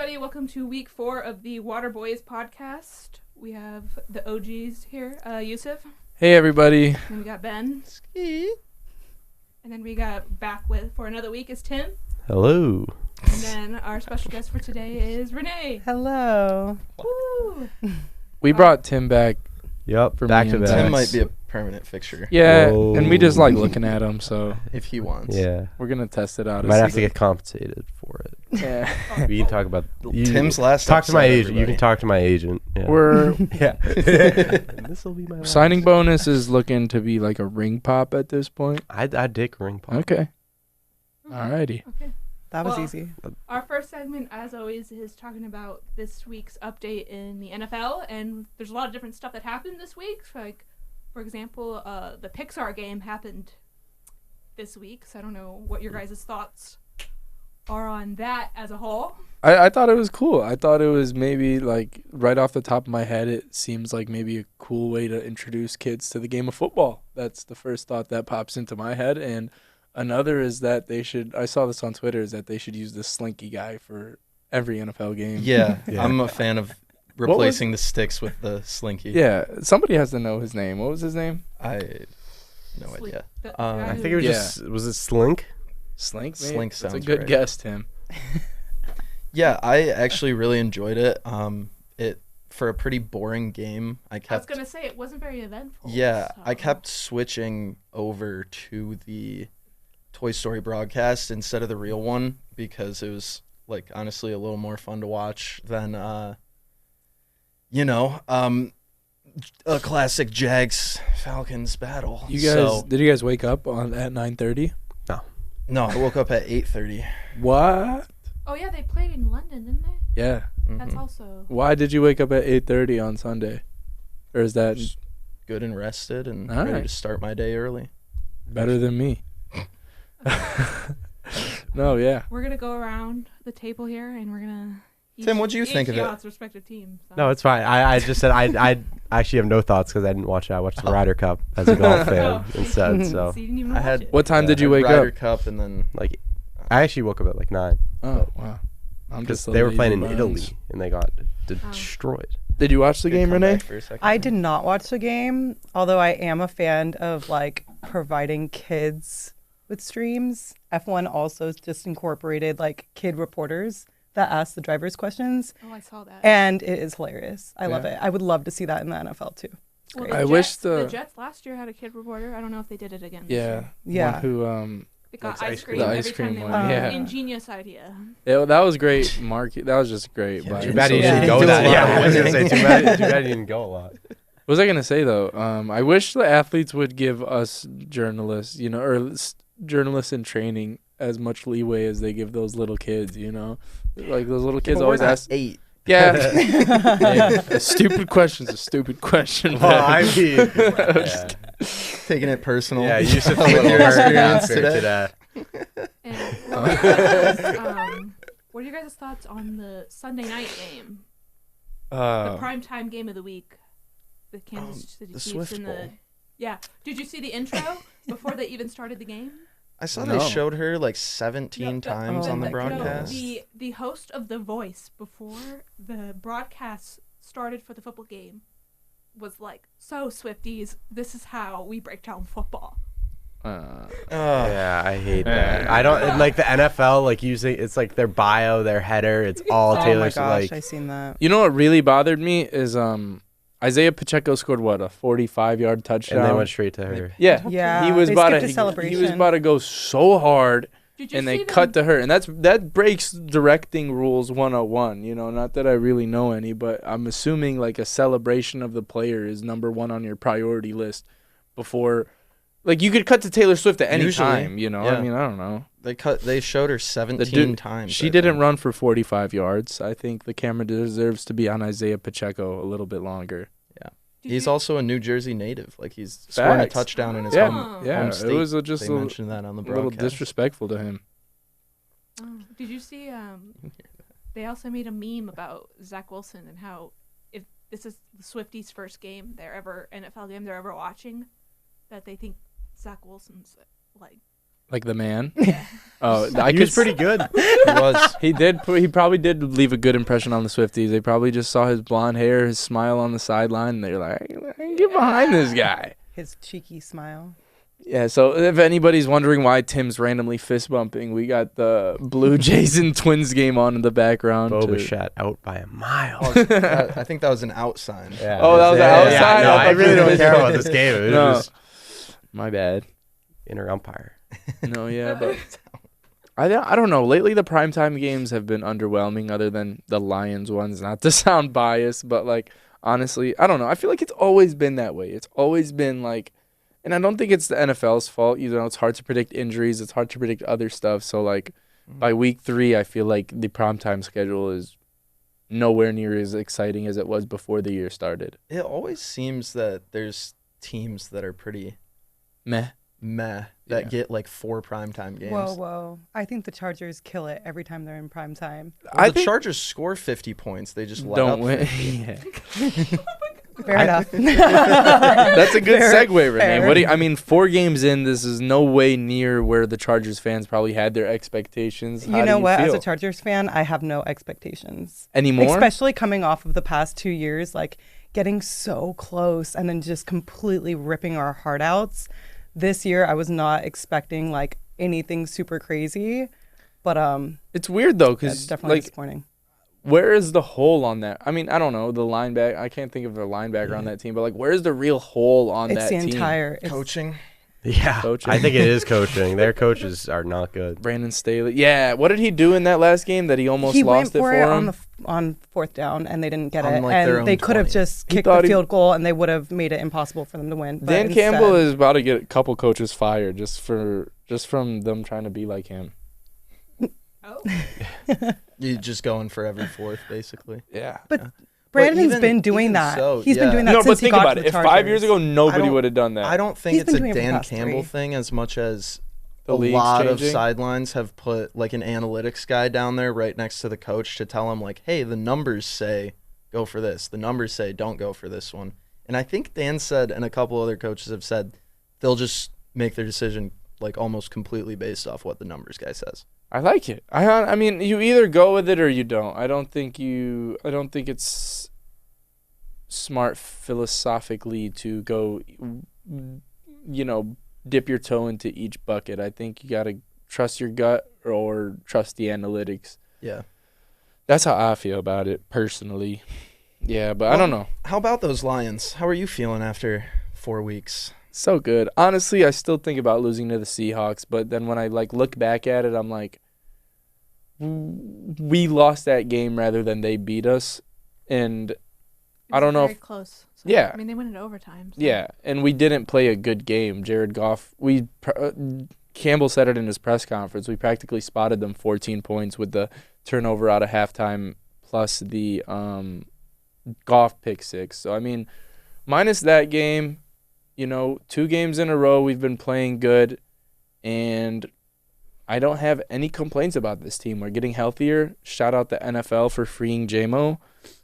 everybody. Welcome to week 4 of the Waterboys podcast. We have the OGs here. Yusuf. Hey, everybody. And we got Ben. Ski. And then we got back for another week is Tim. Hello. And then our special guest for today is Renee. Hello. Woo. We brought Tim back. Yep, For back me to and back. Tim might be a permanent fixture. Yeah, Whoa. and we just like looking at him, so If he wants. Yeah. we're going to test it out. Might have to get compensated for it. Yeah. We can talk about Tim's last Talk to my episode, agent. You can everybody. talk to my agent. Yeah. We're yeah. This will be my last. signing bonus is looking to be like a ring pop at this point. I dick ring pop. Okay. Alrighty. Okay. That was Well, easy. Our first segment, as always, is talking about this week's update in the NFL, and there's a lot of different stuff that happened this week. Like, for example, the Pixar game happened this week, so I don't know what your guys' thoughts are on that as a whole. I thought it was cool. I thought it was maybe like right off the top of my head, it seems like maybe a cool way to introduce kids to the game of football. That's the first thought that pops into my head. And another is that I saw this on Twitter, is that they should use the slinky guy for every NFL game. Yeah, Yeah. I'm a fan of replacing the sticks with the slinky. Yeah, somebody has to know his name. What was his name? No Sleep- idea. the I guy I who- think it was Yeah. just. Was it Slink? Slink? Maybe? Slink That's a sounds good right. guess, Tim. Yeah, I actually really enjoyed it. It for a pretty boring game. I I was kept gonna say it wasn't very eventful. Yeah, I so- kept switching over to the Toy Story broadcast instead of the real one because it was like honestly a little more fun to watch than a classic Jags Falcons battle. You guys, did you guys wake up at 9:30? No, I woke up at 8:30. What? Oh yeah, they played in London, didn't they? Yeah. That's Mhm. also. Why did you wake up at 8:30 on Sunday? Or is that Just good and rested and All ready right. to start my day early. better than me? No, yeah. We're gonna go around the table here, and we're gonna. Tim, what'd you think of it? Each respective team. So. No, it's fine. I just said I actually have no thoughts because I didn't watch it. I watched the Ryder Cup as a golf fan Oh. instead. So So you didn't even I watch had- it. What time did you wake Ryder up? Cup and then like, I actually woke up at like 9 Oh, wow. I'm because just a they were lazy playing in bones. Italy and they got destroyed. Did you watch the game, Good Renee? comeback for a second. I did not watch the game, although I am a fan of like providing kids with streams. F1 also just incorporated like kid reporters that ask the drivers questions, Oh, I saw that. and it is hilarious. I love Yeah. it. I would love to see that in the NFL too. Well, great. the I Jets, wish the the- Jets last year had a kid reporter. I don't know if they did it again. this Yeah. year. Yeah. One who They got Likes ice ice cream. cream. The every ice cream time they one, went. yeah. Ingenious idea. that was great market. That was just great. Yeah, by too bad you social didn't Yeah. go Do a that. lot Yeah, of I was gonna say winning. too bad you didn't go a lot. What was I gonna say though? I wish the athletes would give us journalists, or journalists in training, as much leeway as they give those little kids. Like those little kids But always we're not ask. 8. Yeah. Hey, a stupid question's a stupid question. Well, I man. mean, yeah. Taking it personal. Yeah, you should With feel your hurt experience after today. today. And what are your guys' thoughts on the Sunday night game, the primetime game of the week, the Kansas City the Chiefs Swift and the. Bowl. Yeah. Did you see the intro before they even started the game? I saw No. they showed her like 17 No, times oh on the my broadcast. The host of The Voice before the broadcast started for the football game was like, "So Swifties, this is how we break down football." Yeah, I hate that. I don't and, like the NFL, like using it's like their bio, their header, it's all Oh Taylor my Swift. gosh, Like I seen that. You know what really bothered me is Isaiah Pacheco scored what, a 45-yard touchdown. and they went straight to her. Yeah, Yeah, he was they about skipped to a celebration. He was about to go so hard, Did you and they see cut them- to her, and that breaks directing rules 101. Not that I really know any, but I'm assuming like a celebration of the player is number one on your priority list before. Like you could cut to Taylor Swift at any Usually, time. I yeah. mean, I don't know. They showed her The 17 times. She I didn't think. run for 45 yards. I think the camera deserves to be on Isaiah Pacheco a little bit longer. Did He's you- also a New Jersey native. Like he's scoring a Facts. touchdown in his Yeah, home. yeah. home It state. was just They a mentioned that on the little broadcast. disrespectful to him. Oh, did you see? They also made a meme about Zach Wilson and how if this is the Swifties' first game NFL game they're ever watching, that they think Zach Wilson's like Like the man. Oh, He was pretty good. He was. He did. He probably did leave a good impression on the Swifties. They probably just saw his blonde hair, his smile on the sideline, and they're like, "Get behind this guy." His cheeky smile. Yeah. So if anybody's wondering why Tim's randomly fist bumping, we got the Blue Jays and Twins game on in the background. Boba shot out by a mile. I think that was an out sign. Yeah. Oh, that was Yeah, the yeah, outside? No, I I thought really it don't was- care about this game. It was No. just My bad. inner umpire. No, yeah, but I don't know. Lately, the primetime games have been underwhelming. Other than the Lions ones, not to sound biased, but like honestly, I don't know. I feel like it's always been that way. It's always been like, and I don't think it's the NFL's fault. You know, it's hard to predict injuries. It's hard to predict other stuff. So like, by week 3, I feel like the primetime schedule is nowhere near as exciting as it was before the year started. It always seems that there's teams that are pretty Meh. that Yeah. get like 4 primetime games. Whoa. I think the Chargers kill it every time they're in prime time. Well, the think- Chargers score 50 points. They just let Don't up win. 50. Yeah. Fair enough. That's a good Fair, segue, Renee. fair. What do you, I mean, 4 games in, this is no way near where the Chargers fans probably had their expectations. How You do know what? As feel? a Chargers fan, I have no expectations. Anymore? Especially coming off of the past 2 years, like getting so close and then just completely ripping our heart outs. This year, I was not expecting like anything super crazy, but It's weird though, it's because definitely like, disappointing. where is the hole on that? I mean, I don't know the linebacker. I can't think of a linebacker on that team, but like, where's the real hole on It's that the team? entire Coaching. Yeah, Coaching. I think it is coaching. Their coaches are not good. Brandon Staley. Yeah, what did he do in that last game that he almost He lost went it for for it him? on 4th down, and they didn't get On, it. like, their And they own could have 20. just He kicked thought the he- field goal, and they would have made it impossible for them to win. But Dan Campbell instead- is about to get a couple coaches fired just from them trying to be like him. Oh. You just going for every 4th, basically. Yeah. But Brandon's even- been doing even that. so, He's been yeah. doing that No, since but he think got about to it. the If Chargers. 5 years ago, nobody don't- would have done that. I don't think He's it's been a doing it for the Dan past Campbell 3. thing as much as The a league's lot of changing. sidelines have put like an analytics guy down there right next to the coach to tell him like, hey, the numbers say go for this. The numbers say don't go for this one. And I think Dan said, and a couple other coaches have said, they'll just make their decision like almost completely based off what the numbers guy says. I like it. I mean, you either go with it or you don't. I don't think it's smart philosophically to go, dip your toe into each bucket. I think you got to trust your gut or trust the analytics. Yeah. That's how I feel about it personally. Yeah, but I don't know. How about those Lions? How are you feeling after 4 weeks? So good. Honestly, I still think about losing to the Seahawks, but then when I look back at it, I'm like, we lost that game rather than they beat us, and I don't know Very if close. So, Yeah. I mean, they went into overtime. So. yeah, and we didn't play a good game. Jared Goff, Campbell said it in his press conference. We practically spotted them 14 points with the turnover out of halftime plus the Goff pick 6. So I mean, minus that game. 2 games in a row we've been playing good, and I don't have any complaints about this team. We're getting healthier. Shout out the NFL for freeing JMO.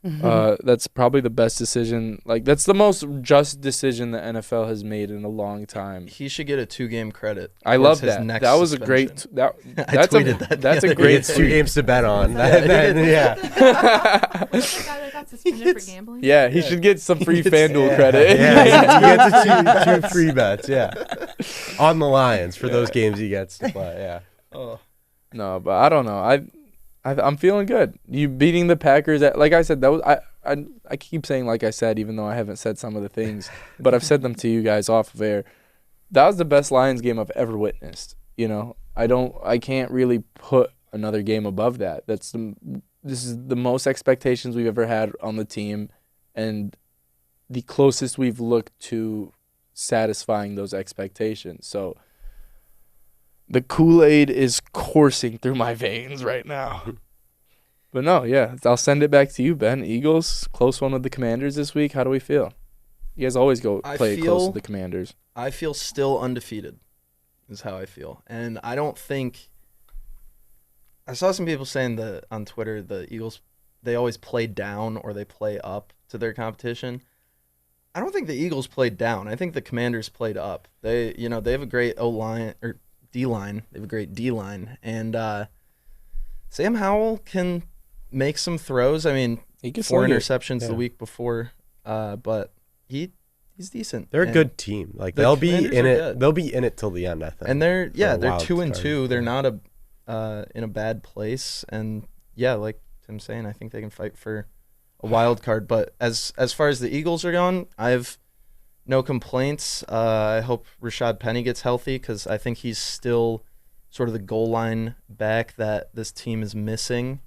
That's probably the best decision. Like, that's the most just decision the NFL has made in a long time. He should get a 2-game credit. I towards love his that. next That was a suspension. great. That I that's tweeted a that the that's a other He great gets 2 tweet. games to bet on. Yeah, Yeah. Got suspended for gambling. Yeah, he should get some free gets- FanDuel Yeah, credit. yeah, he gets two free bets. Yeah, on the Lions for those games he gets to play. Yeah. Oh. No, but I don't know. I'm feeling good. You beating the Packers like I said, that was I keep saying like I said, even though I haven't said some of the things, but I've said them to you guys off of air. That was the best Lions game I've ever witnessed. I can't really put another game above that. This is the most expectations we've ever had on the team, and the closest we've looked to satisfying those expectations. So the Kool-Aid is coursing through my veins right now. But no, yeah, I'll send it back to you, Ben. Eagles, close one with the Commanders this week. How do we feel? You guys always play close feel- with the Commanders. I feel still undefeated, is how I feel. And I don't think – I saw some people saying that on Twitter the Eagles, they always play down or they play up to their competition. I don't think the Eagles played down. I think the Commanders played up. They have a great O-line or D-line. They have a great D-line. And Sam Howell can make some throws. I mean, He can 4 sling it. interceptions Yeah. the week before, but he's decent. They're a And- good team. Like the they'll be Commanders in are it. good. They'll be in it till the end, I think. And they're a wild 2-2. card. They're not in a bad place. And yeah, like Tim's saying, I think they can fight for a wild card. But as far as the Eagles are going, I have no complaints. I hope Rashad Penny gets healthy because I think he's still sort of the goal line back that this team is missing.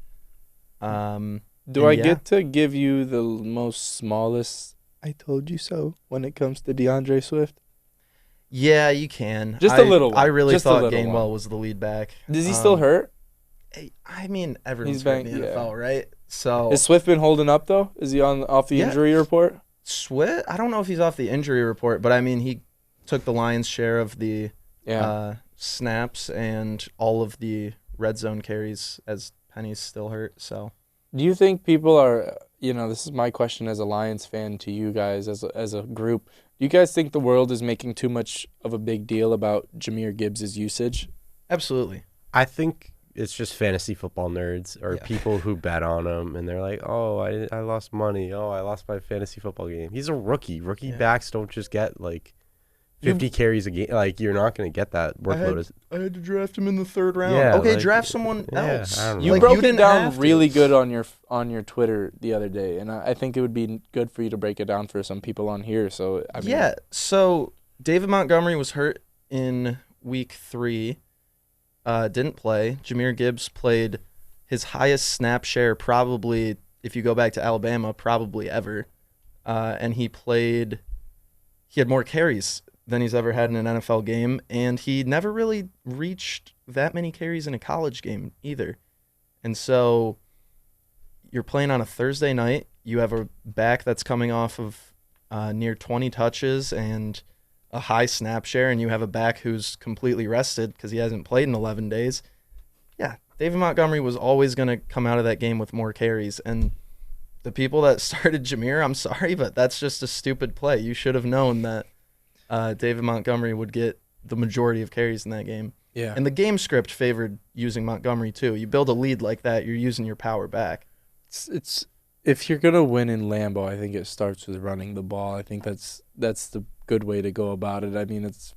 Do And I yeah. get to give you the most smallest "I told you so" when it comes to DeAndre Swift? Yeah, you can. Just a little one. I really Just a thought little Gainwell one. was the lead back. Is he still hurt? I mean, everyone's He's hurt in bang- the yeah. NFL, right? So Is Swift been holding up though? Is he off the Yeah. injury report? Swift, I don't know if he's off the injury report, but I mean, he took the lion's share of the Yeah. snaps and all of the red zone carries as Penny's still hurt. So Do you think people are, this is my question as a Lions fan to you guys as a group. Do you guys think the world is making too much of a big deal about Jahmyr Gibbs' usage? absolutely. I think it's just fantasy football nerds or Yeah. people who bet on him and they're like, oh, I lost money. Oh, I lost my fantasy football game. He's a rookie. Rookie Yeah. backs don't just get like 50 carries a game. Like you're not going to get that workload. I had to draft him in the 3rd round. Yeah, okay, like- draft someone Yeah, else. I don't know. You Like, broke didn't it down have to. really good on your Twitter the other day, and I think it would be good for you to break it down for some people on here. So I mean, Yeah. So David Montgomery was hurt in week 3. Didn't play. Jahmyr Gibbs played his highest snap share probably, if you go back to Alabama, probably ever. And he had more carries than he's ever had in an NFL game, and he never really reached that many carries in a college game either. And so you're playing on a Thursday night. You have a back that's coming off of near 20 touches and a high snap share, and you have a back who's completely rested because he hasn't played in 11 days. Yeah, David Montgomery was always going to come out of that game with more carries. And the people that started Jahmyr, I'm sorry, but that's just a stupid play. You should have known that David Montgomery would get the majority of carries in that game. yeah. And the game script favored using Montgomery too. You build a lead like that, you're using your power back. It's if you're gonna win in Lambeau, I think it starts with running the ball. I think that's the good way to go about it. I mean, it's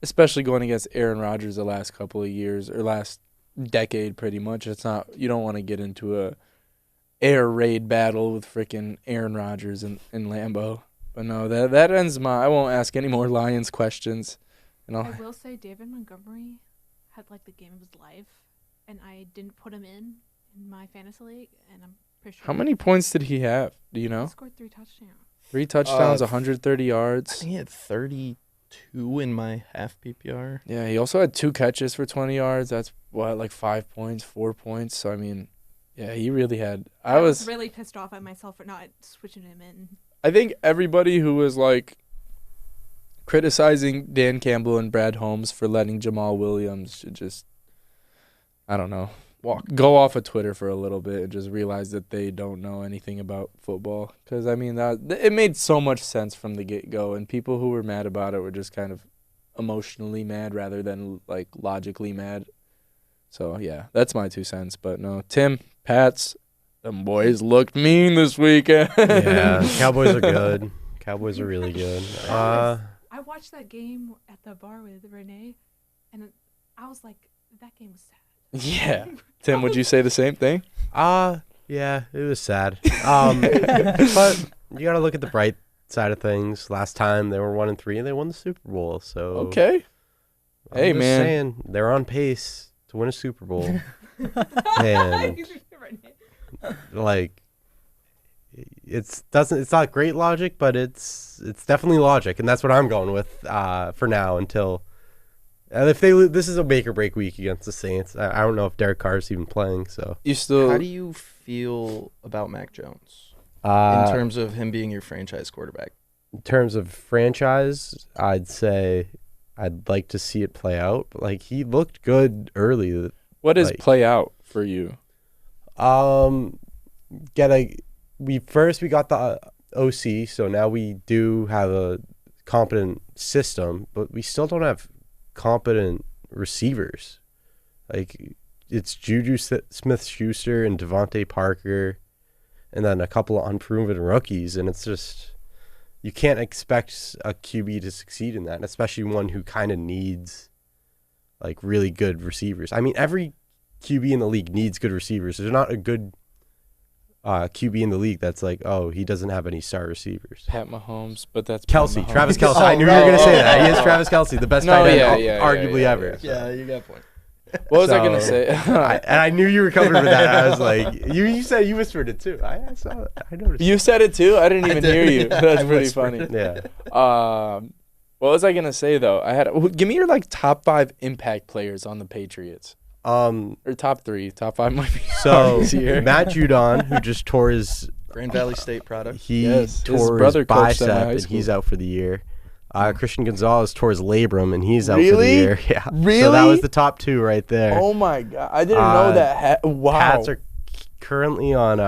especially going against Aaron Rodgers the last couple of years or last decade, pretty much. It's not, you don't want to get into a air raid battle with freaking Aaron Rodgers in Lambeau. But no, that ends my. I won't ask any more Lions questions. And I will say David Montgomery had like the game of his life, and I didn't put him in my fantasy league, and I'm pretty sure. how many points did he have? Do you He know? scored 3 touchdowns. 3 touchdowns, 130 I yards. think he had 32 in my half PPR. Yeah, he also had 2 catches for 20 yards. That's like 5 points, 4 points. So I mean, yeah, he really had. I was really pissed off at myself for not switching him in. I think everybody who was like criticizing Dan Campbell and Brad Holmes for letting Jamal Williams should just, I don't know, go off of Twitter for a little bit and just realize that they don't know anything about football. Because I mean, it made so much sense from the get-go, and people who were mad about it were just kind of emotionally mad rather than like logically mad. So yeah, that's my 2 cents. But no, Tim, Pats, them boys looked mean this weekend. Yeah, Cowboys are good. Cowboys are really good. I watched that game at the bar with Renee, and I was like, that game was sad. Yeah. Tim, would you say the same thing? Yeah, it was sad. But you got to look at the bright side of things. Last time they were 1-3 and they won the Super Bowl. So Okay. I'm Hey, just man. saying, they're on pace to win a Super Bowl. And like it's not great logic, but it's definitely logic, and that's what I'm going with for now until if they this is a make or break week against the Saints. I don't know if Derek Carr's even playing. So You still How do you feel about Mac Jones in in terms of him being your franchise quarterback? terms of franchise, I'd say I'd like to see it play out. But like he looked good early. what is like- play out for you? We got the OC, so now we do have a competent system, but we still don't have competent receivers. Like, it's Juju Smith-Schuster and Devontae Parker, and then a couple of unproven rookies, and it's just, you can't expect a QB to succeed in that, especially one who kind of needs like really good receivers. I mean, every QB in the league needs good receivers. There's not a good QB in the league that's like, oh, he doesn't have any star receivers. Pat Mahomes, but that's Kelsey, Pat Mahomes. Travis Kelsey. I knew you were going to say that. He is Travis Kelsey, the best tight end arguably ever. Yeah, you got a point. What was I going to say? I knew you were covered with that. I was like, you said you whispered it too. I saw it. I noticed. You said it too? I didn't even hear you. That's pretty funny. Yeah. What was I going to say, though? Give me your, like, top 5 impact players on the Patriots. Or top 3. Top 5 might be So, easier. Matt Judon, who just tore his... Grand Valley State product. He Yes, his tore brother his coached them in bicep, high and school. he's out for the year. Christian Gonzalez tore his labrum, and he's out for the Really? year. Yeah. So that Really? was the top 2 right there. Oh, my God. I didn't know that. Wow. Pats are currently on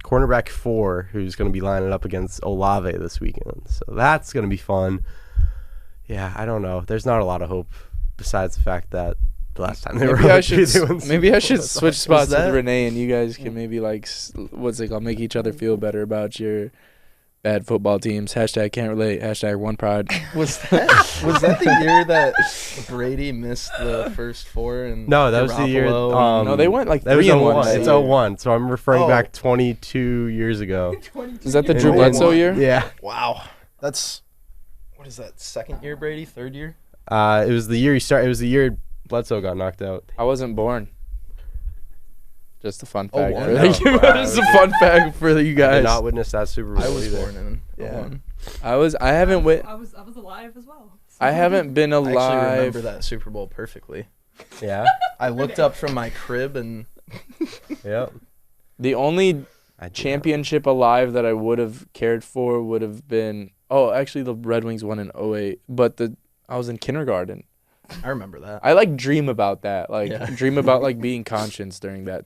cornerback 4, who's going to be lining up against Olave this weekend. So that's going to be fun. Yeah, I don't know. There's not a lot of hope besides the fact that the last time they were Maybe I maybe should switch spots with that- Renee, and you guys can maybe, like, what's it called, make each other feel better about your bad football teams. Hashtag can't relate. Hashtag one pride. Was that the year that Brady missed the first 4? And No, that was the year. Garoppolo No, they went like That was 3-1. 01. It's 01, so I'm referring back 22 years ago. Is that the Drew And- Bledsoe year? Yeah. Wow, that's what is that? 2nd year Brady? 3rd year? It was the year he started. It was the year Bledsoe got knocked out. I wasn't born. Just a fun Oh, fact. wow. For No. Just a fun fact for you I guys. did not witness that Super Bowl I was either. born in. Yeah. 01. I haven't went. I was alive as well. I haven't been I actually remember alive. that Super Bowl perfectly. Yeah. I looked up from my crib and Yeah. The only I did championship alive that I would have cared for would have been. Oh, actually, the Red Wings won in 08. But I was in kindergarten. I remember that. I like dream about that. Like Yeah. dream about like being conscious during that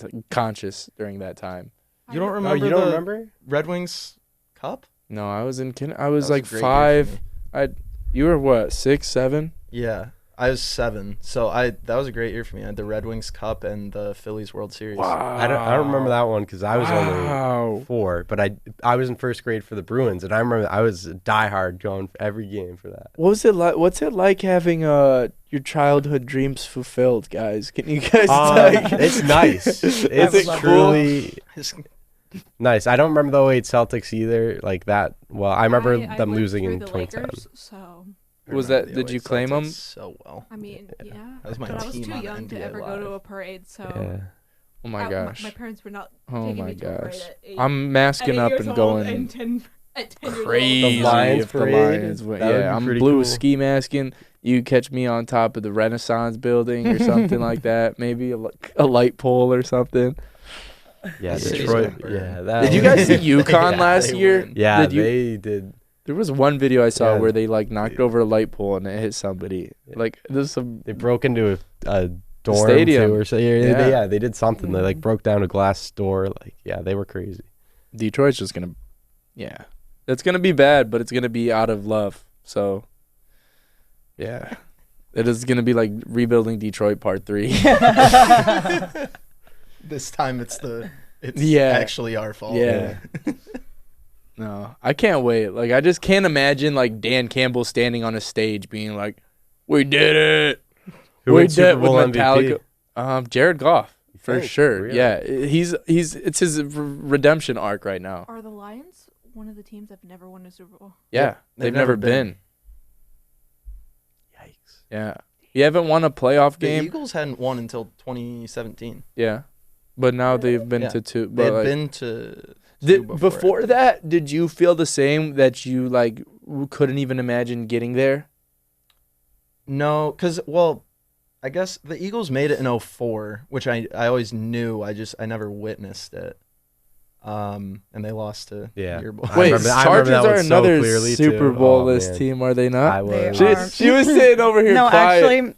time. You don't not. remember Oh, you don't the remember? Red Wings Cup? No, I was in I was That a like great year for 5. me. You were what, 6, 7? Yeah, I was 7. So that was a great year for me. I had the Red Wings Cup and the Phillies World Series. Wow. I don't remember that one because I was Wow. only 4, but I was in first grade for the Bruins, and I remember I was a diehard going every game for that. What was it like? What's it like having your childhood dreams fulfilled, guys? Can you guys? It's nice. Is It's it cool? truly nice. I don't remember the 08 Celtics either, like that. Well, I remember I them lived losing through in the 2010. Lakers, so I Was remember that- the did you 08 claim 'em? Celtics So well. I mean, yeah. That was my but I was team too on young to NBA ever go to Live. a parade, so Yeah. Oh my gosh. My parents were not Oh taking my me to a parade gosh. at 8. I'm masking at 8 up years and old going and 10 at 10 years old. crazy. The Lions if the parade? Lions win. That would Yeah, be I'm pretty blue cool. ski masking. You catch me on top of the Renaissance building or something like that. Maybe a light pole or something. Yeah, The city's Detroit. gonna burn. Yeah, that Did you was- guys see UConn Yeah, last they year? win. Yeah, Did you? they did. There was one video I saw Yeah. where they like knocked over a light pole and it hit somebody. Like there's some. They broke into a dorm stadium. too, or so. Yeah. They did something. They like broke down a glass door. Like, yeah, they were crazy. Detroit's just gonna. Yeah, it's gonna be bad, but it's gonna be out of love. So. Yeah, it is gonna be like rebuilding Detroit Part 3. This time it's Yeah. actually our fault. Yeah. No, I can't wait. Like, I just can't imagine like Dan Campbell standing on a stage being like, "We did it. Who we wins Super did it with Bowl MVP? Metallica." Jared Goff for think? sure. Really? Yeah, it's his redemption arc right now. Are the Lions one of the teams that have never won a Super Bowl? Yeah, Yep, they've never been. Yikes. Yeah, you haven't won a playoff The game. Eagles hadn't won until 2017. Yeah, but now they've been Yeah. to 2. They But had like, been to two did, before it. that, did you feel the same that you like couldn't even imagine getting there? No, because, well, I guess the Eagles made it in 04, which I always knew. I never witnessed it. And they lost to Yeah. your boy. I Wait, remember- I Chargers remember that are one so another clearly, Super too. Bowl Oh, list man. team, are they I not? was. They are. She was sitting over here No, quiet. actually,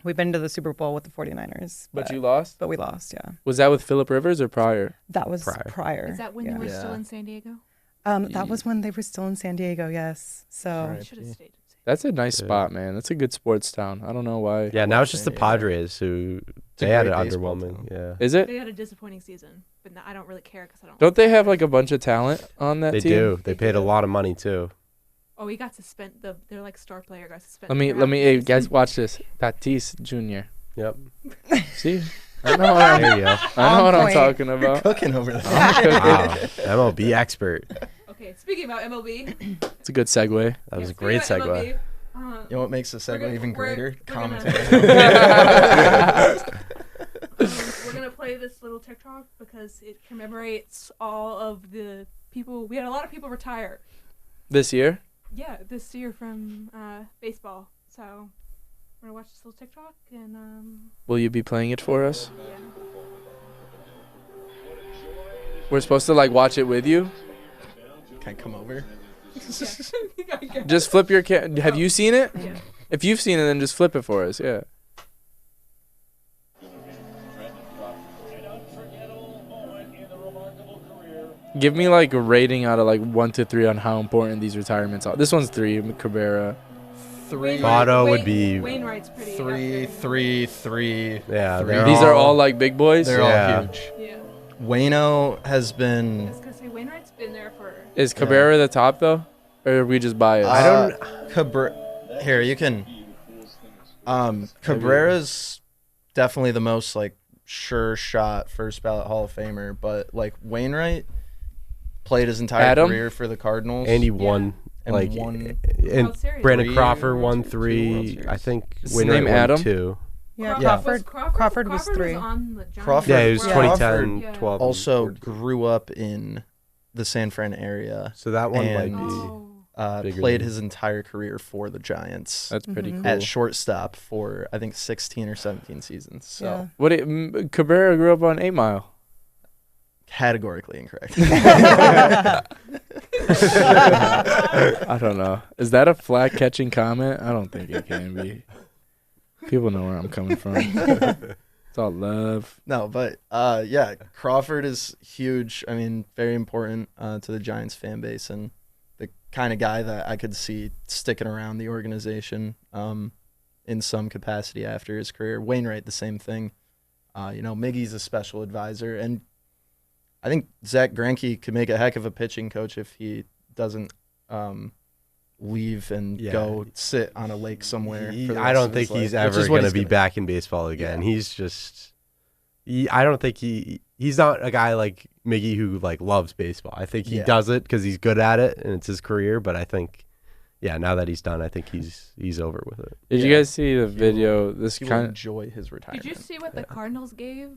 we've been to the Super Bowl with the 49ers. But you lost? But we lost, yeah. Was that with Phillip Rivers or prior? That was Prior. prior. Is that when yeah. you were still Yeah. in San Diego? That was when they were still in San Diego, yes. So Right. Should have stayed in San That's a nice Yeah. spot, man. That's a good sports town. I don't know why. Yeah, now it's just the Yeah. Padres who It's a they had an great baseball underwhelming. town. Yeah, Is it? They had a disappointing season, but I don't really care because I don't. Don't they have like a bunch of talent on that they team? do. They They paid a do. lot of money too. Oh, he got suspended. Their like star player got suspended. Let me, hey, guys, watch this. Tatis Jr. Yep. See, I know what There you go. I know On what I'm point. talking about. Cooking over there. Wow, MLB expert. Okay, speaking about MLB. It's a good segue. That was yeah, a great speaking about segue. MLB, You know what makes the segue gonna- even we're- greater? we're gonna- Commentary. we're gonna play this little TikTok because it commemorates all of the people. We had a lot of people retire. This year? Yeah, this year from baseball. So we're gonna watch this little TikTok and Will you be playing it for us? yeah. We're supposed to like watch it with you? Can I come over? Yeah. Just flip your Have you seen it? Yeah. If you've seen it, then just flip it for us. Yeah. Give me like a rating out of like 1 to 3 on how important these retirements are. This one's 3, Cabrera. Three, Votto would be- Wainwright's pretty. three, up three, three. Yeah, Three. they're These are all like big boys. They're Yeah. all huge. there. Yeah. Wayno has I been. was gonna say Wainwright's been there for. Is Cabrera the top though, or are we just biased? I don't. Here, you can. Cabrera's definitely the most like sure shot first ballot Hall of Famer, but like Wainwright played his entire Adam? career for the Cardinals. And he won. And Like won and World Series. Brandon Three Crawford World won Series, 2 World 3. Series. I think Is his Wainwright name won Adam? 2. Yeah, Crawford, Crawford was 3. on the Giants. Crawford- Yeah, it was World- 2010, Yeah. 12. and also 14. grew up in the San Fran area. So that one might and- be. Oh. Bigger Played than- his entire career for the Giants That's pretty Mhm. cool. at shortstop for I think 16 or 17 seasons. So Yeah. Cabrera grew up on 8 Mile. categorically incorrect. I don't know. Is that a flag catching comment? I don't think it can be. People know where I'm coming from. It's all love. No, but yeah, Crawford is huge. I mean, very important to the Giants fan base and the kind of guy that I could see sticking around the organization in some capacity after his career. Wainwright, the same thing. Miggy's a special advisor, and I think Zach Greinke could make a heck of a pitching coach if he doesn't leave and Yeah. go sit on a lake somewhere. for the I rest don't of his think he's life, which ever is what going to he's be gonna- back in baseball again. Yeah. He's just. I don't think he's not a guy like Miggy who like loves baseball. I think he Yeah. does it because he's good at it and it's his career. But I think, yeah, now that he's done, I think he's over with it. Did you Yeah. guys see the video? This He will kind of enjoy his retirement. Did you see what the Cardinals gave?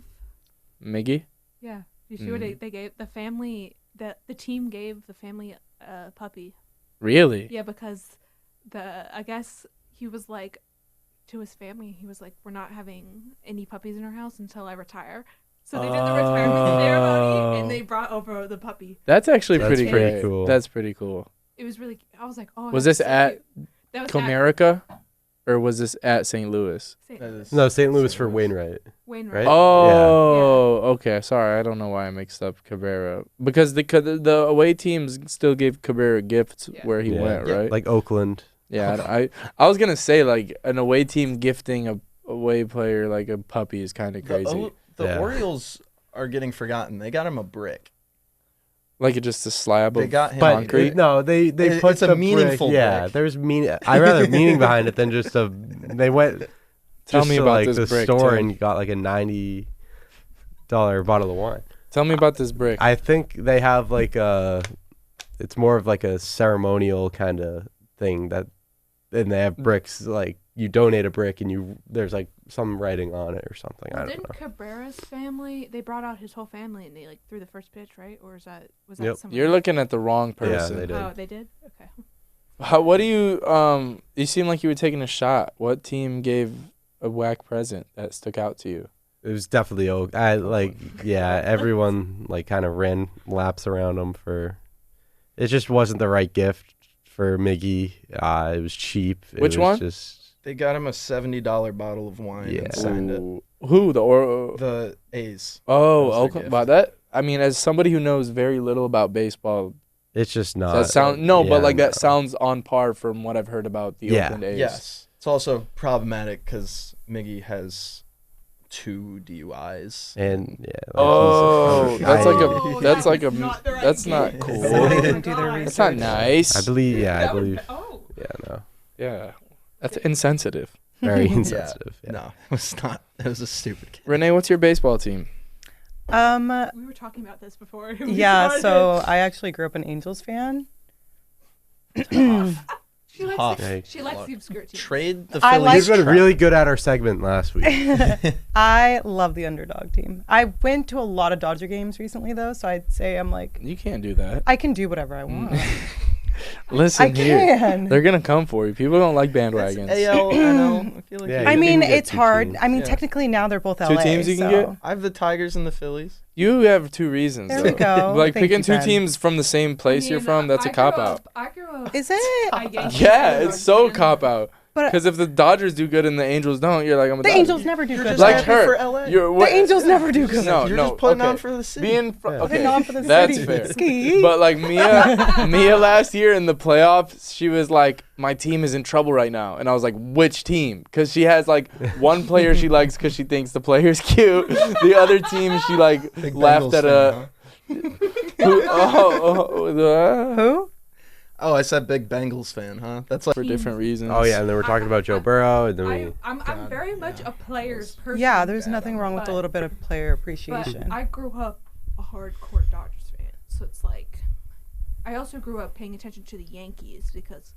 Miggy. Yeah. Did you see what they gave the family? That the team gave the family a puppy. Really? Yeah, because I guess he was like to his family, he was like, "We're not having any puppies in our house until I retire." So they did the retirement ceremony and they brought over the puppy. That's actually That's pretty pretty great. cool. That's pretty cool. It was really. I was like, "Oh." Was that's this so at cute. That was Comerica, or was this at St. Louis? St. That is- No, St. Louis for Wainwright. Wainwright. Right? Oh, okay. Sorry, I don't know why I mixed up Cabrera because the away teams still gave Cabrera gifts Yeah. where he Yeah. went, Yeah. right? Like Oakland. Yeah, I was gonna say like an away team gifting a away player like a puppy is kind of crazy. The Yeah. Orioles are getting forgotten. They got him a brick. Like just a slab They of got him. But concrete. no, they put it's a the meaningful brick. Yeah, brick. there's I rather meaning behind it than just a. They went. Tell just me to, about like this the brick, store Tim. and got like a $90 bottle of wine. Tell me about this brick. I think they have like a. It's more of like a ceremonial kind of thing that, and they have bricks like you donate a brick and there's like some writing on it or something. I Well, don't didn't know. Cabrera's family? They brought out his whole family and they like threw the first pitch, right? Or was that Yep. someone? You're looking at the wrong Yeah, person. they did. Oh, they did. Okay. What do you You seem like you were taking a shot. What team gave a whack present that stuck out to you? It was definitely everyone like kind of ran laps around him for. It just wasn't the right gift for Miggy. It was cheap. It Which was one? Just They got him a $70 bottle of wine Yeah. and signed it. Ooh. Who the The A's. Oh, That was their okay. gift. Wow, that I mean, as somebody who knows very little about baseball, It's just not. That sound but yeah, like no. that sounds on par from what I've heard about the Yeah. Oakland A's. Yes. It's also problematic because Miggy has 2 DUIs. And yeah. Oh, that's like Oh, a that's like a not the right that's not game. cool. So they Oh didn't my do their God. That's not research. nice. I believe. Yeah, I That would- believe. Oh. Yeah, no. Yeah, that's insensitive. Very Yeah. insensitive. Yeah. No, it was not. It was a stupid kid. Renee, what's your baseball team? We were talking about this before. we Yeah, started. so I actually grew up an Angels fan. She likes, Tough. she likes the obscure teams. Trade the I Phillies. like- You've been trap. really good at our segment last week. I love the underdog team. I went to a lot of Dodger games recently, though, so I'd say I'm like, You can't do that. I can do whatever I want. Listen I here. can. They're gonna come for you. People don't like That's bandwagons. AL, NL. I feel like Yeah, you- I you mean, can get it's 2 hard. teams. I mean, Yeah. technically now they're both 2 LA. teams you can so. get? I have the Tigers and the Phillies. You have 2 reasons. There though. we go. Like Thank picking you, 2 Ben. teams from the same place you're from, that's a cop out. I grew up. Is it? a Yankees Yeah, underdog it's so fan. cop out. But Because if the Dodgers do good and the Angels don't, you're like, I'm a the Dodger. Angels never do You're good. just Like happy her. for LA. You're, The Angels never do good. No, You're no. just putting okay. on for the city. Being fr- Yeah. okay, Putting on for the that's city. fair. Ski. But like Mia last year in the playoffs, she was like, "My team is in trouble right now," and I was like, "Which team?" Because she has like one player she likes because she thinks the player's cute. The other team she like Big laughed Bengals at fan, Who? Oh, I said big Bengals fan, huh? That's like for different reasons. Oh yeah, and then we're talking about Joe Burrow, and then we. I'm God, very much yeah. a player's person. Yeah, there's nothing wrong with a But- little bit of player But appreciation. I grew up a hardcore Dodgers fan, so it's like I also grew up paying attention to the Yankees because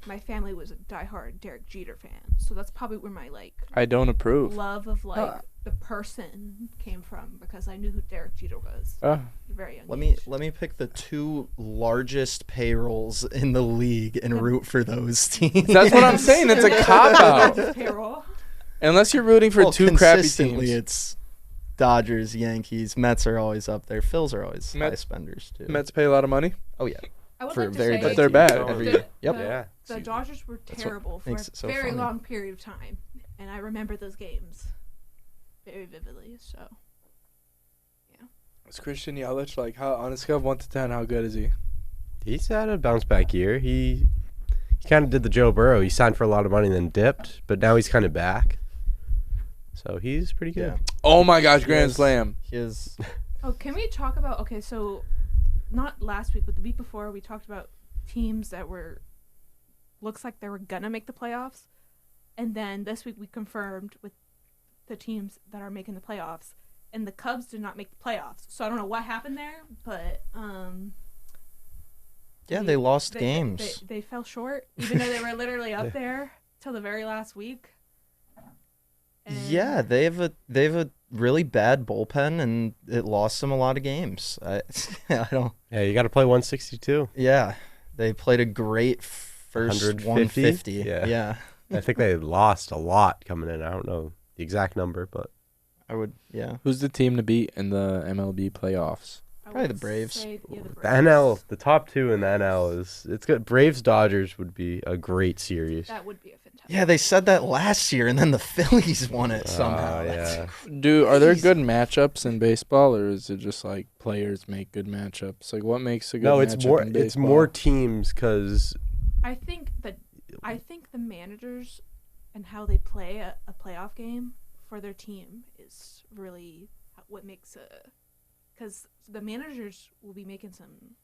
my family was a diehard Derek Jeter fan. So that's probably where my like I don't approve. love of like the person came from because I knew who Derek Jeter was. Ah. At a very young let age. me pick the 2 largest payrolls in the league and root for those teams. That's what I'm saying. It's a cop out. Payroll. Unless you're rooting for Well, 2 crappy consistently, teams. it's Dodgers, Yankees, Mets are always up there. Phils are always high Mets- spenders too. Mets pay a lot of money. Oh yeah, I would for like to very say bad But they're teams bad. every the- year. Yep. the- Yeah. The Dodgers were That's what terrible for makes a it so very funny. long period of time, and I remember those games very vividly. So Is Christian Yelich like how on a scale of 1 to 10? How good is he? He's had a bounce back year. He kind of did the Joe Burrow. He signed for a lot of money and then dipped, but now he's kind of back. So he's pretty good. Yeah. Oh my gosh, Grand Yes. Slam. He is. Oh, can we talk about so not last week, but the week before we talked about teams that were looks like they were gonna make the playoffs. And then this week we confirmed with the teams that are making the playoffs. And the Cubs did not make the playoffs. So I don't know what happened there, but Yeah, they lost games. They fell short, even though they were literally up there till the very last week. And Yeah, they have a really bad bullpen, and it lost them a lot of games. I don't. Yeah, you got to play 162. Yeah, they played a great first 150. Yeah. Yeah, I think they lost a lot coming in. I don't know the exact number, but I would. Yeah, Who's the team to beat in the MLB playoffs? I Probably the would Braves. say, yeah, the the Braves. NL, the top 2 in the NL it's good. Braves Dodgers would be a great series. That would be a fantastic. yeah. They said that last year, and then the Phillies won it somehow. Yeah. Are there Crazy. good matchups in baseball, or is it just like players make good matchups? Like what makes a good No, matchup in it's baseball? more teams because I think the managers and how they play a playoff game for their team is really what makes a. Because the managers will be making some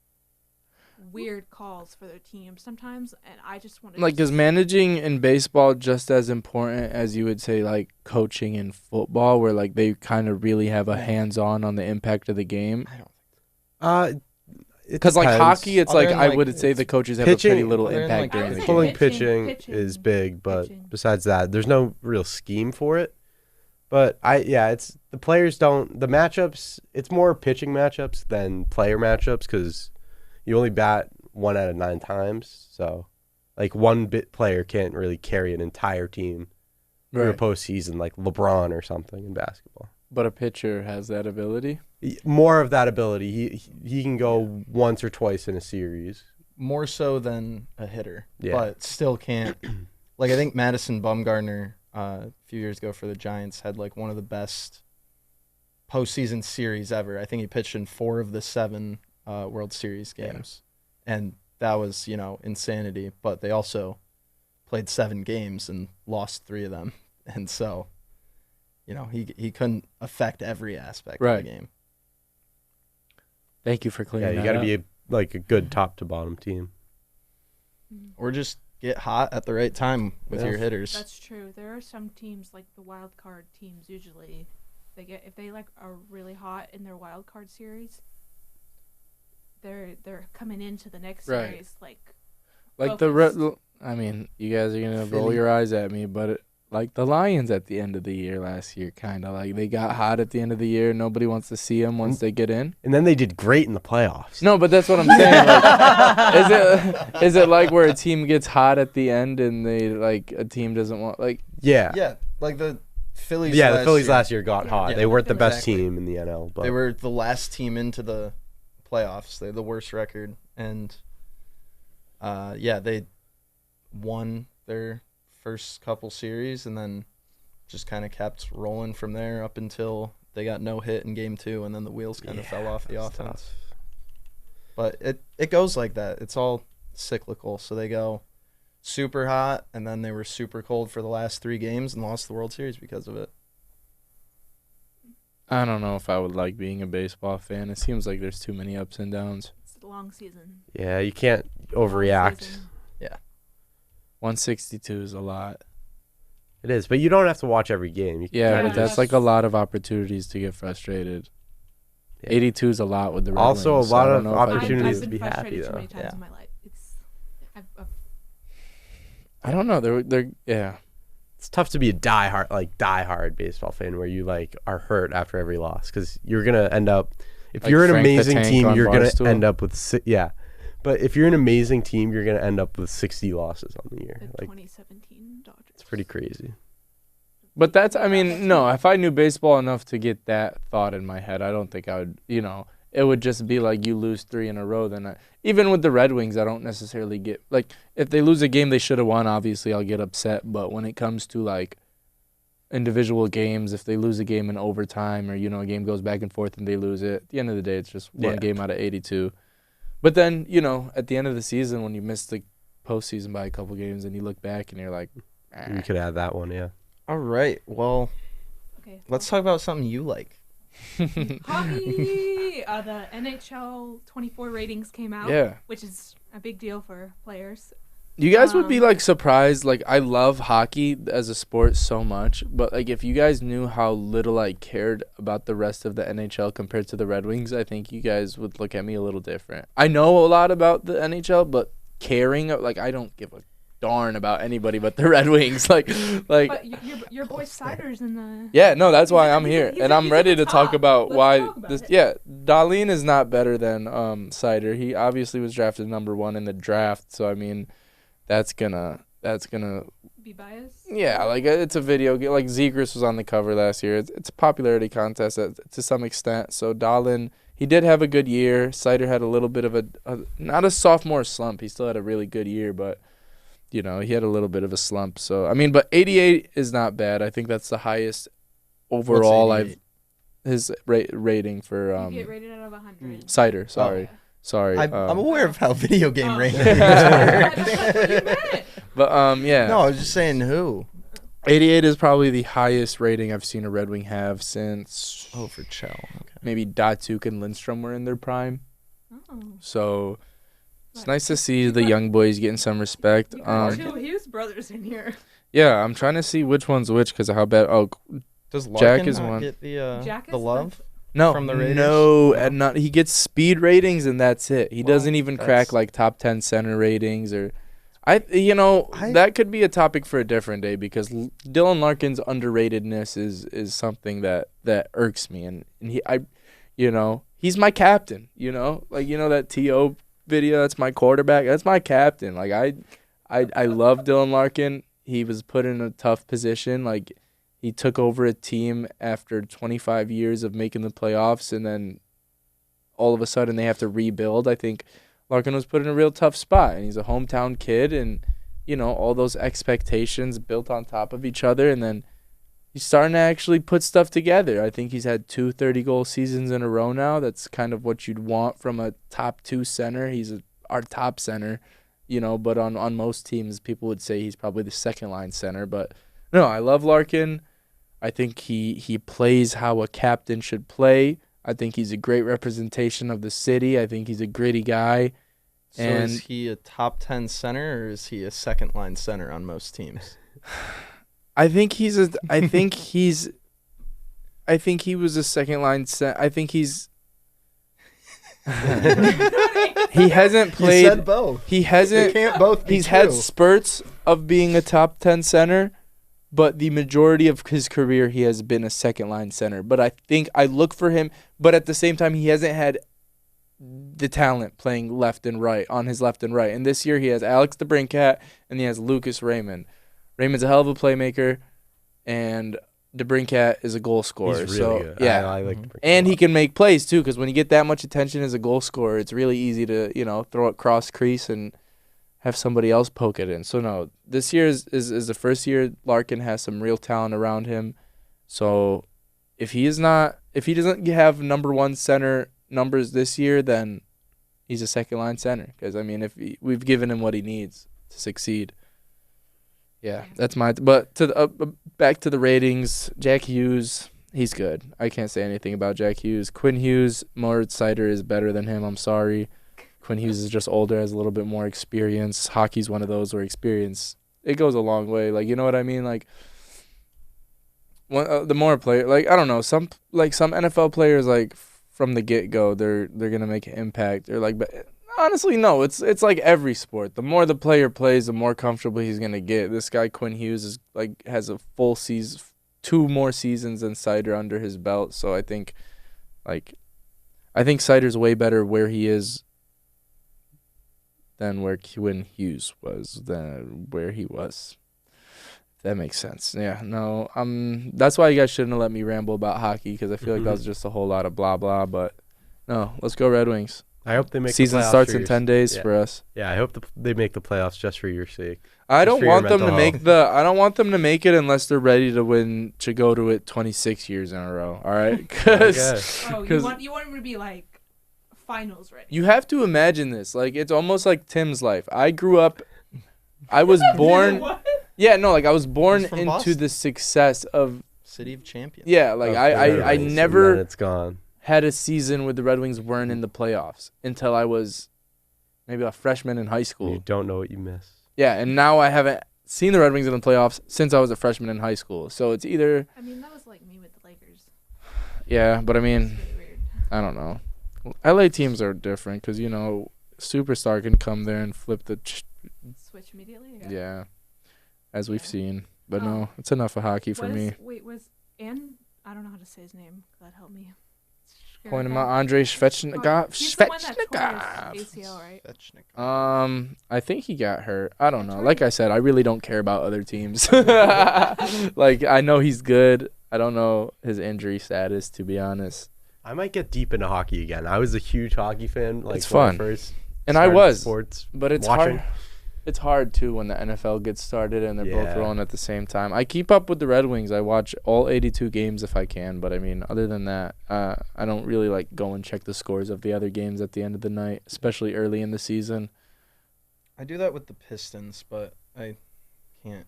weird calls for their team sometimes, and I just want to. Like, is managing in baseball just as important as you would say like coaching in football, where like they kind of really have a hands-on on the impact of the game? Because like hockey, it's Other like than, I like, would say the coaches have a pitching- pretty little other than, impact like, during I the would game. pulling Pitching- pitching is big, but pitching. besides that, there's no real scheme for it. But it's the players don't the matchups. It's more pitching matchups than player matchups because you only bat 1 out of 9 times. So, like one bit player can't really carry an entire team through a Right. postseason like LeBron or something in basketball. But a pitcher has that ability. More of that ability. He can go once or twice in a series. more so than a hitter, Yeah. but still can't. Like I think Madison Bumgarner a few years ago for the Giants had like one of the best postseason series ever. I think he pitched in 4 of the 7 World Series games. and that was, insanity. But they also played 7 games and lost 3 of them, and so, he couldn't affect every aspect of the game. Thank you for clearing Yeah, that you got to up. be a good top to bottom team. Or just get hot at the right time with Yeah. your hitters. That's true. There are some teams, like the wild card teams, usually if they like are really hot in their wild card series, they're coming into the next Right. series like the I mean, you guys are gonna roll Philly. your eyes at me, but like the Lions at the end of the year last year, kind of like they got hot at the end of the year. Nobody wants to see them once they get in. And then they did great in the playoffs. No, but that's what I'm saying. Like, is it like where a team gets hot at the end and they like a team doesn't want like Yeah. Yeah, like the Phillies. Yeah, the Phillies last year got Yeah. hot. Yeah, They weren't the best exactly. team in the NL, but They were the last team into the playoffs. They had the worst record, and they won their first couple series, and then just kind of kept rolling from there up until they got no hit in game 2, and then the wheels kind of fell off the that's offense. tough. But it goes like that. It's all cyclical. So they go super hot, and then they were super cold for the last 3 games and lost the World Series because of it. I don't know if I would like being a baseball fan. It seems like there's too many ups and downs. it's a long season. Yeah, you can't Long overreact. season. 162 is a lot. It is, but you don't have to watch every game. You can Yeah, kinda but that's just- like a lot of opportunities to get frustrated. Yeah. 82 is a lot with the Red Also, Wings, a lot I don't of know if I could opportunities do I've it. to been be happy, frustrated too though. many times Yeah. in my life. I've I don't know. They're yeah. It's tough to be a diehard baseball fan where you like are hurt after every loss because you're gonna end up if Like you're an Frank the amazing Tank team, on you're gonna Barstool? end up with But if you're an amazing team, you're gonna end up with 60 losses on the year. the Like 2017 Dodgers. it's pretty crazy. But that's, I mean, no, if I knew baseball enough to get that thought in my head, I don't think I would, it would just be like you lose 3 in a row. Then even with the Red Wings, I don't necessarily get, like, if they lose a game they should have won, obviously I'll get upset. But when it comes to, like, individual games, if they lose a game in overtime or, a game goes back and forth and they lose it, at the end of the day, it's just one Yeah. game out of 82. But then, at the end of the season, when you miss the postseason by a couple games and you look back and you're like, You could add that one, yeah. All right. Well, Okay. let's talk about something you like. Hockey. The NHL 24 ratings came out. Yeah. Which is a big deal for players. You guys would be Um, like surprised. Like, I love hockey as a sport so much, but like if you guys knew how little I cared about the rest of the NHL compared to the Red Wings, I think you guys would look at me a little different. I know a lot about the NHL, but caring, like, I don't give a darn about anybody but the Red Wings. But your boy Sider's in the. yeah, no, that's why He's- I'm he's- here, he's- and I'm he's ready at the to talk top. about Let's why talk about this. it. Yeah, Dahlin is not better than Sider. He obviously was drafted number 1 in the draft, so I mean, that's gonna Be biased. yeah, like it's a video game. Like Zegras was on the cover last year. It's a popularity contest to some extent. So Dahlin, he did have a good year. Sider had a little bit of a not a sophomore slump. He still had a really good year, but he had a little bit of a slump. So I mean, but 88 is not bad. I think that's the highest overall. What's 88? His rating for You get rated out of 100. Sider. Sorry. I'm aware of how video game Oh. ratings That's work. what you meant. But yeah. No, I was just saying who. 88 is probably the highest rating I've seen a Red Wing have since Oh, for Chell. Okay. maybe Datsuk and Lindstrom were in their prime. Oh. So it's nice to see the young boys getting some respect. You got 2 Hughes brothers in here. Yeah, I'm trying to see which one's which because of how bad. Oh, Does Jack Larkin is not one. get Jack the is love? no, From the Raiders? no, and not. He gets speed ratings and that's it. He Well, doesn't even that's- crack like top 10 center ratings or. That could be a topic for a different day because Dylan Larkin's underratedness is something that irks me and he's my captain, that TO video, that's my quarterback, that's my captain. Like I love Dylan Larkin. He was put in a tough position. Like he took over a team after 25 years of making the playoffs and then all of a sudden they have to rebuild. I think Larkin was put in a real tough spot, and he's a hometown kid, and, all those expectations built on top of each other, and then he's starting to actually put stuff together. I think he's had 2 30-goal seasons in a row now. That's kind of what you'd want from a top 2 center. He's our top center, you know, but on most teams, people would say he's probably the second line center. But no, I love Larkin. I think he plays how a captain should play. I think he's a great representation of the city. I think he's a gritty guy. So is he a top 10 center or is he a second line center on most teams? I think he was a second line center. I think he's he hasn't played. You said both. He hasn't. It can't both be He's true. had spurts of being a top 10 center, but the majority of his career he has been a second line center. But I think I look for him, but at the same time he hasn't had the talent playing left and right on his left and right. And this year he has Alex DeBrincat and he has Lucas Raymond. Raymond's a hell of a playmaker, and DeBrincat is a goal scorer. He's really so good. yeah, I like DeBrincat and a he lot. can make plays too. Because when you get that much attention as a goal scorer, it's really easy to throw it cross crease and have somebody else poke it in. So no, this year is the first year Larkin has some real talent around him. So if he doesn't have number one center numbers this year, then he's a second line center. Because I mean, we've given him what he needs to succeed. Yeah, that's my. But back to the ratings. Jack Hughes, he's good. I can't say anything about Jack Hughes. Quinn Hughes, Moritz Seider is better than him. I'm sorry. Quinn Hughes is just older, has a little bit more experience. Hockey's one of those where experience, it goes a long way. Like, you know what I mean? Like, the more player, like, I don't know, some NFL players, like, from the get go, they're gonna make an impact. Or like, but honestly, no. It's like every sport. The more the player plays, the more comfortable he's gonna get. This guy Quinn Hughes is has a full season, 2 more seasons than Seider under his belt. So I think Seider's way better where he is than where Quinn Hughes was than where he was. If that makes sense. Yeah. No. That's why you guys shouldn't have let me ramble about hockey, because I feel like that was just a whole lot of blah blah. But no, let's go Red Wings. I hope they make Season the playoffs starts for in your 10 days yeah. for us. Yeah, I hope they make the playoffs just for your sake. I Just don't for your want them to mental make health. I don't want them to make it unless they're ready to win, to go to it 26 years in a row. All right, because Oh, you want him to be like finals ready. you have to imagine this. Like, it's almost like Tim's life. I grew up. I was born. What? Yeah, no, like I was born He's from into Boston. the success of. City of Champions. Yeah, like Of I the Red Wings, and never then it's gone. had a season where the Red Wings weren't in the playoffs until I was maybe a freshman in high school. You don't know what you miss. Yeah, and now I haven't seen the Red Wings in the playoffs since I was a freshman in high school. So it's either, I mean, that was like me with the Lakers. yeah, but I It's mean, really weird. I don't know. LA teams are different because, superstar can come there and flip the, Switch immediately. yeah, as we've Yeah. seen. But Oh. no, it's enough of hockey for me. I don't know how to say his name. God help me. Point him out, Andrei Svechnikov. He's the one that tore Svechnikov. his ACL, right? I think he got hurt. I don't know. Like I said, I really don't care about other teams. Like, I know he's good. I don't know his injury status, to be honest. I might get deep into hockey again. I was a huge hockey fan. Like, It's when I fun. first And I started was, sports. but it's watching. hard. It's hard too when the NFL gets started and they're both Yeah. rolling at the same time. I keep up with the Red Wings. I watch all 82 games if I can, but I mean, other than that, I don't really like go and check the scores of the other games at the end of the night, especially early in the season. I do that with the Pistons, but I can't.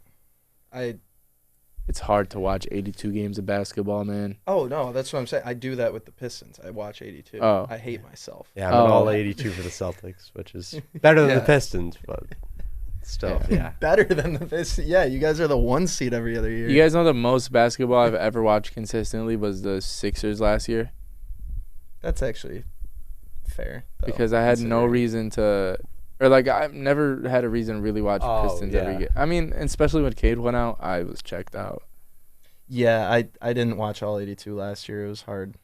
It's hard to watch 82 games of basketball, man. Oh, no, that's what I'm saying. I do that with the Pistons. I watch 82. Oh. I hate myself. Yeah, I'm an Oh. all 82 for the Celtics, which is better than Yeah. the Pistons, but still, yeah. Better than the Pistons. Yeah, you guys are the 1 seed every other year. You guys know the most basketball I've ever watched consistently was the Sixers last year, That's actually fair. though, because I had no considering- reason to, or like I've never had a reason to really watch Oh, Pistons every yeah. game. I mean, especially when Cade went out, I was checked out. Yeah, I didn't watch all 82 last year. It was hard.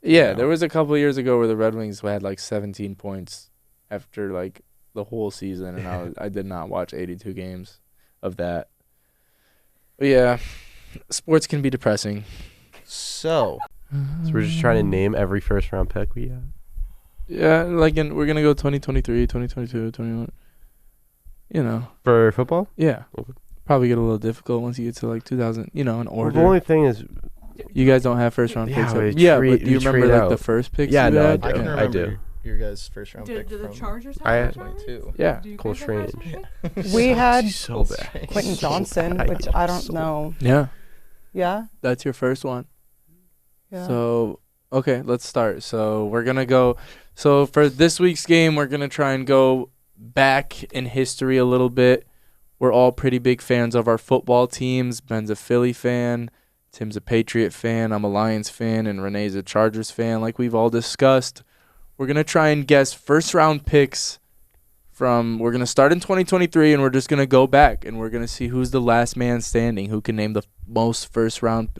Yeah, Yeah. there was a couple of years ago where the Red Wings had like 17 points after like the whole season, and I did not watch 82 games of that. But yeah, sports can be depressing. So, So we're just trying to name every first round pick we got. Yeah, like we're going to go 2023, 2022, 21. You know, For football? yeah. Okay. Probably get a little difficult once you get to like 2000, in Well, order. the only thing is, You guys don't have first round Yeah, picks. we Yeah, trade- but do you we remember trade like the out. first picks? Yeah, you no, I had? do. I can I remember. do. your guys' first round Did pick the from Chargers I have had- a first round pick? 22? Yeah. Do you Cole guys have first Strange. round pick? We had so bad. Quentin So Johnson, bad. which I don't know. Yeah. Yeah. That's your first one. Yeah. So, okay, let's start. So, we're going to go. So, for this week's game, we're going to try and go back in history a little bit. We're all pretty big fans of our football teams. Ben's a Philly fan. Tim's a Patriot fan. I'm a Lions fan. And Renee's a Chargers fan, like we've all discussed. We're going to try and guess first-round picks from. We're going to start in 2023, and we're just going to go back, and we're going to see who's the last man standing, who can name the most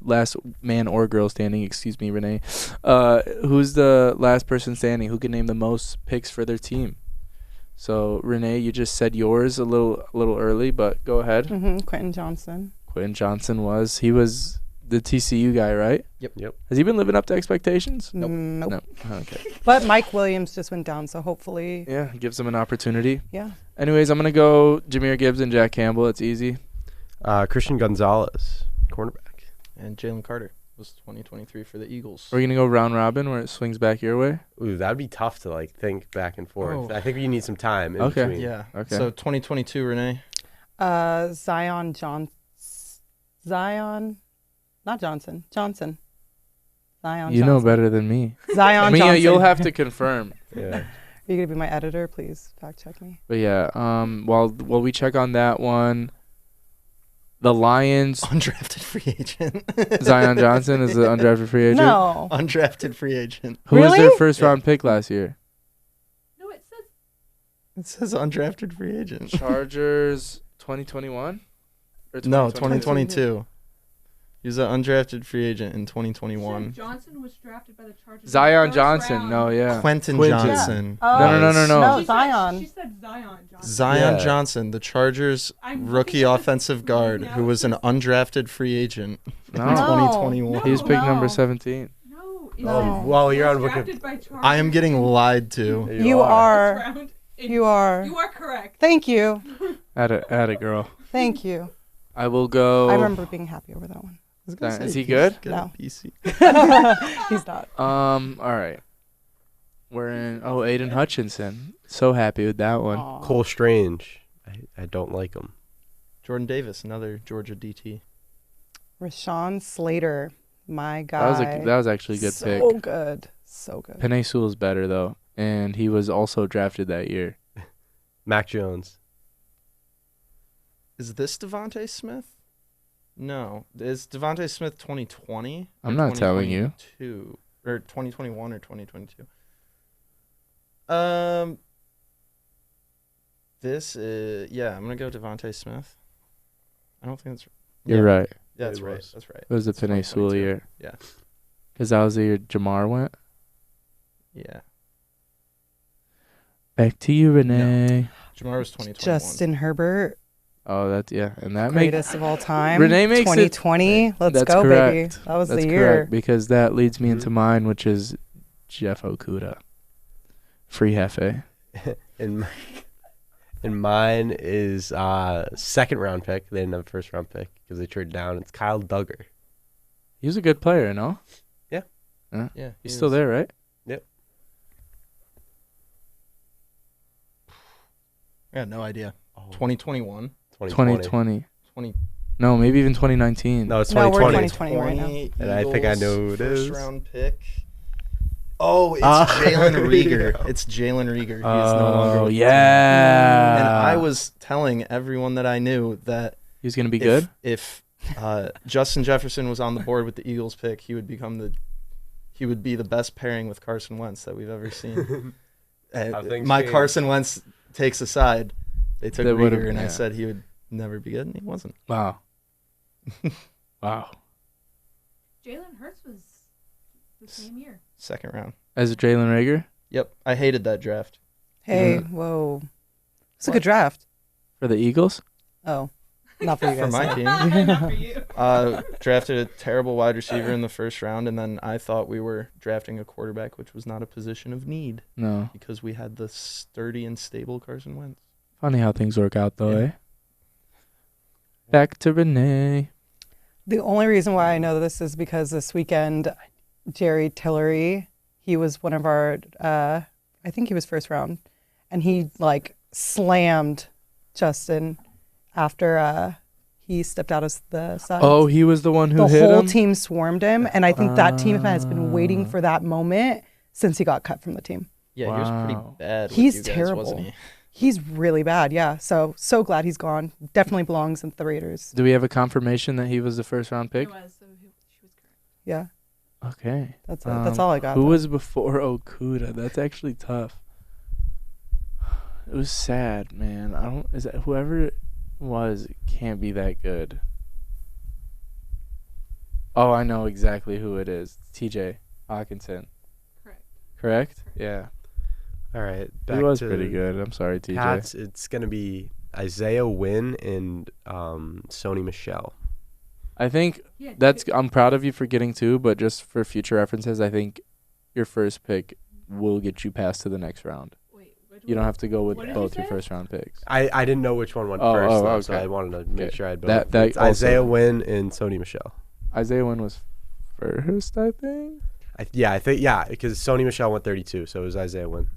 last man or girl standing, excuse me, Renee. Who's the last person standing, who can name the most picks for their team. So, Renee, you just said yours a little early, but go ahead. Quentin Johnson. Quentin Johnson he was the TCU guy, right? Yep. Has he been living up to expectations? Nope. No. Okay. But Mike Williams just went down, so hopefully, Yeah, gives him an opportunity. yeah. Anyways, I'm going to go Jameer Gibbs and Jack Campbell. It's easy. Christian Gonzalez, cornerback. And Jalen Carter was 2023 for the Eagles. We're going to go round robin where it swings back your way. Ooh, that'd be tough to think back and forth. Oh. I think you need some time in Okay. between. Yeah. Okay. So 2022, Renee. Not Johnson. Johnson. Zion. You know Johnson. better than me. Zion Mia, Johnson. you'll have to confirm. Yeah. Are you gonna be my editor? Please fact check me. But yeah, while we check on that one, the Lions, Undrafted free agent. Zion Johnson is the undrafted free agent. No. Undrafted free agent. Who was their Really? first round pick last year? No, it says It says undrafted free agent. Chargers 2021? Or No, 2022? 2022. He was an undrafted free agent in said 2021. Johnson was drafted by the Chargers. in the Zion first Johnson. round. No, yeah. Quentin Quentin. Johnson. Oh. No. No, She Zion. She said Zion Johnson. Zion Yeah. Johnson, the Chargers I'm rookie looking at offensive this guard, now. who was an undrafted free agent in No. 2021. He was picked No. number 17. No, it No. says Well, he you're was on Wiki- drafted by Chargers I am getting in lied to. You are. first round in- You are. You are correct. Thank you. At a girl. Thank you. I will go. I remember being happy over that one. I was gonna Is say, he good? Get No. a PC. He's not. All right. We're in. Oh, Aiden Hutchinson. So happy with that one. Aw. Cole Strange. I don't like him. Jordan Davis, another Georgia DT. Rashawn Slater, my That guy. was actually a good pick. So good. So good. Penei Sewell's better though, and he was also drafted that year. Mac Jones. Is this Devontae Smith? No. Is Devontae Smith 2020? or I'm not telling you. 2022? Or 2021 or 2022? This is, yeah, I'm going to go Devontae Smith. I don't think that's You're right. Yeah, that's It right. was. That's right. It was the It's Penei Sewell 2022. year. Yeah. Because that was the year Jamar went. Yeah. Back to you, Renee. Jamar was 2021. Justin Herbert, Oh, that's yeah, and that makes greatest of all time. Renee makes it- 2020. Let's that's go, correct. baby. That was that's the year. correct because that leads me into Mhm. mine, which is Jeff Okuda, free Hefe. And mine is second round pick. They didn't have a first round pick because they traded down. It's Kyle Duggar. He was a good player, no? Yeah. He's still there, right? I had no idea. Oh, 2021. 2020. 20 No, maybe even 2019. No, it's No, we're 2020. 2020 right now. 20 And I think I Eagles know who it first is. round pick. Oh, it's There Jalen you Rieger. go. It's Jalen Rieger. He's no longer Oh, with the team. yeah. And I was telling everyone that I knew that He's going to be good? if Justin Jefferson was on the board with the Eagles pick, he would be the best pairing with Carson Wentz that we've ever seen. How things My change. Carson Wentz takes aside. They took They would've- Rieger, and I yeah. said he would never be good, and he wasn't. Wow. Wow. Jalen Hurts was the same year. Second round. As Jalen Rager Yep, I hated that draft. Hey, Mhm. whoa. It's a What? good draft. for the Eagles? Oh, not for you For guys. my no. team. Not for you. Drafted a terrible wide receiver in the first round, and then I thought we were drafting a quarterback, which was not a position of need No. because we had the sturdy and stable Carson Wentz. Funny how things work out, though, Yeah. eh? Back to Renee. The only reason why I know this is because this weekend, Jerry Tillery, he was one of our, I I think he was first round, and he like slammed Justin after he stepped out of the side. Oh, he was the one who the hit whole him? team swarmed him, and I think that team has been waiting for that moment since he got cut from the team. Yeah, he was pretty Wow. bad. With He's you guys, terrible. wasn't he? He's really bad, yeah. So glad he's gone. Definitely belongs in the Raiders. Do we have a confirmation that he was the first round pick? It was, so she was correct. Yeah, Okay. that's it. That's all I got. Who though. was before Okuda? That's actually tough. It was sad, man. I don't. Is that whoever it was? It can't be that good. Oh, I know exactly who it is. T.J. Hawkinson. Correct. Correct? Yeah. All right. He Back was to pretty good. I'm sorry, T.J. Pats, it's going to be Isaiah Wynn and Sony Michelle. I think Yeah, that's. I'm proud of you for getting two, but just for future references, I think your first pick will get you past to the next round. Wait, You don't have to go with What did both you your say? first round picks. I didn't know which one went Oh, first, oh, though, so okay. I wanted to make Okay. sure I had both. That It's also- Isaiah Wynn and Sony Michelle. Isaiah Wynn was first, I think. I think because Sony Michelle went 32, so it was Isaiah Wynn.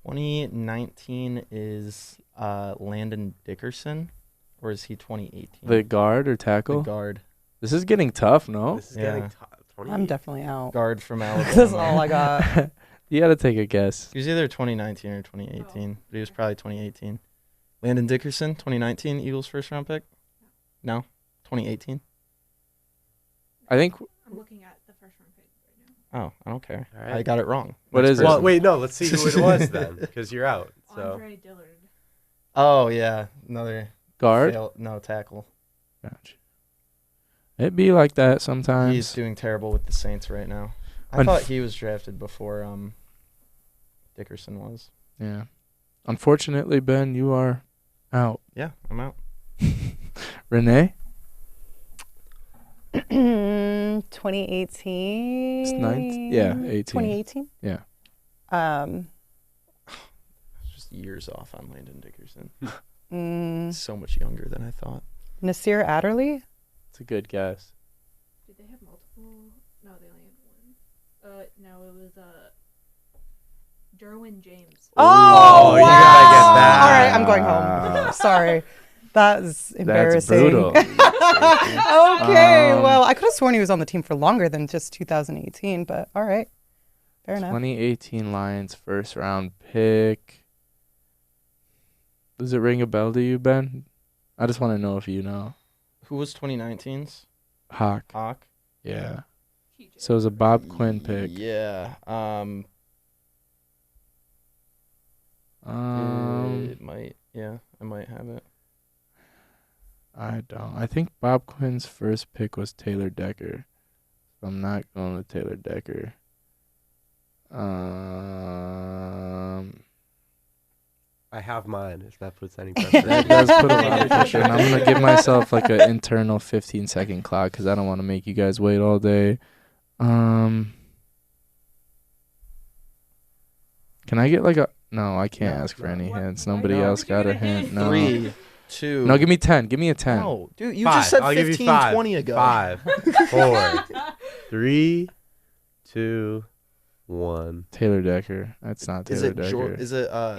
2019 is Landon Dickerson, or is he 2018? The guard or The tackle? guard. This is getting tough, no? This is Yeah. getting tough. I'm definitely out. Guard from Alabama. That's all I got. You got to take a guess. He was either 2019 or 2018, but he was probably 2018. Landon Dickerson, 2019 Eagles first round pick? No? 2018? I think. I'm looking at the first round pick right now. Oh, I don't care. All right. I got it wrong. What Next is it? Well, person. wait, no. Let's see who it was then, because you're out. So Andre Dillard. Oh, yeah. Another Guard? no tackle. Gotcha. It be like that sometimes. He's doing terrible with the Saints right now. I Unf- thought he was drafted before Dickerson was. Yeah. Unfortunately, Ben, you are out. Yeah, I'm out. Renee? 2018. It's ninth? Yeah, 18. 2018. Yeah. It's just years off on Landon Dickerson. Mm, He's so much younger than I thought. Nasir Adderley. It's a good guess. Did they have multiple? No, they only had one. No, it was Derwin James. Oh, you gotta get that. All right, I'm going Wow. home. Sorry. That is That's embarrassing. brutal. Okay, Um, well, I could have sworn he was on the team for longer than just 2018, but all right. Fair enough. 2018 Lions first round pick. Does it ring a bell to you, Ben? I just want to know if you know. Who was 2019's? Hawk. Hawk. Yeah. TJ. So it was a Bob Quinn pick. Yeah. It might. Yeah, I might have it. I don't. I think Bob Quinn's first pick was Taylor Decker. So I'm not going with Taylor Decker. I have mine. If that puts any pressure. That does put a lot of pressure. And I'm going to give myself like an internal 15-second clock because I don't want to make you guys wait all day. Can I get like a... No, I can't ask for any What? hints. Why Nobody not? else Would you got get a a hint? hint. No. 3, 2. No, give me 10. Give me a 10. No, dude, you Five. just said I'll give you 15, five. 20 ago. 5, 4, 3, 2, 1. Taylor Decker. That's not Is Taylor it Decker.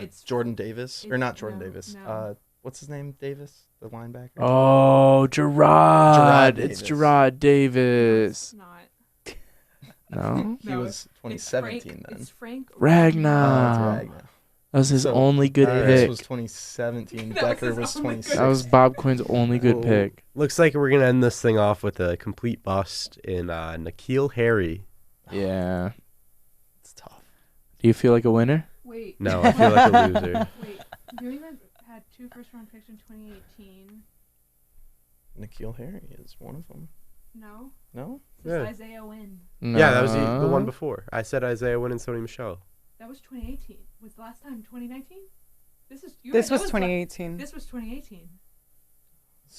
It's- Jordan Davis or it's- not Jordan no, Davis? no. What's his name? Davis, the linebacker. Oh, Gerard. Gerard It's Davis. Gerard It's Davis. not. No? He No, was 2017 Frank, then. It's Frank Ragnar. It's Ah. Ragnar. That was his So, only good Davis pick. was 2017. That was Decker his was only good 2016. That was Bob Quinn's only good Whoa. pick. Looks like we're gonna end this thing off with a complete bust in N'Keal Harry. Yeah. It's tough. Do you feel like a winner? Wait. No, I feel like a loser. Wait. New England had 2 first-round picks in 2018. N'Keal Harry is one of them. No. No? This Yeah. is Isaiah Wynn. Yeah, that was the one No. before. I said Isaiah Wynn and Sony Michelle. That was 2018. Was the last time 2019? This is. This was that 2018. This was 2018.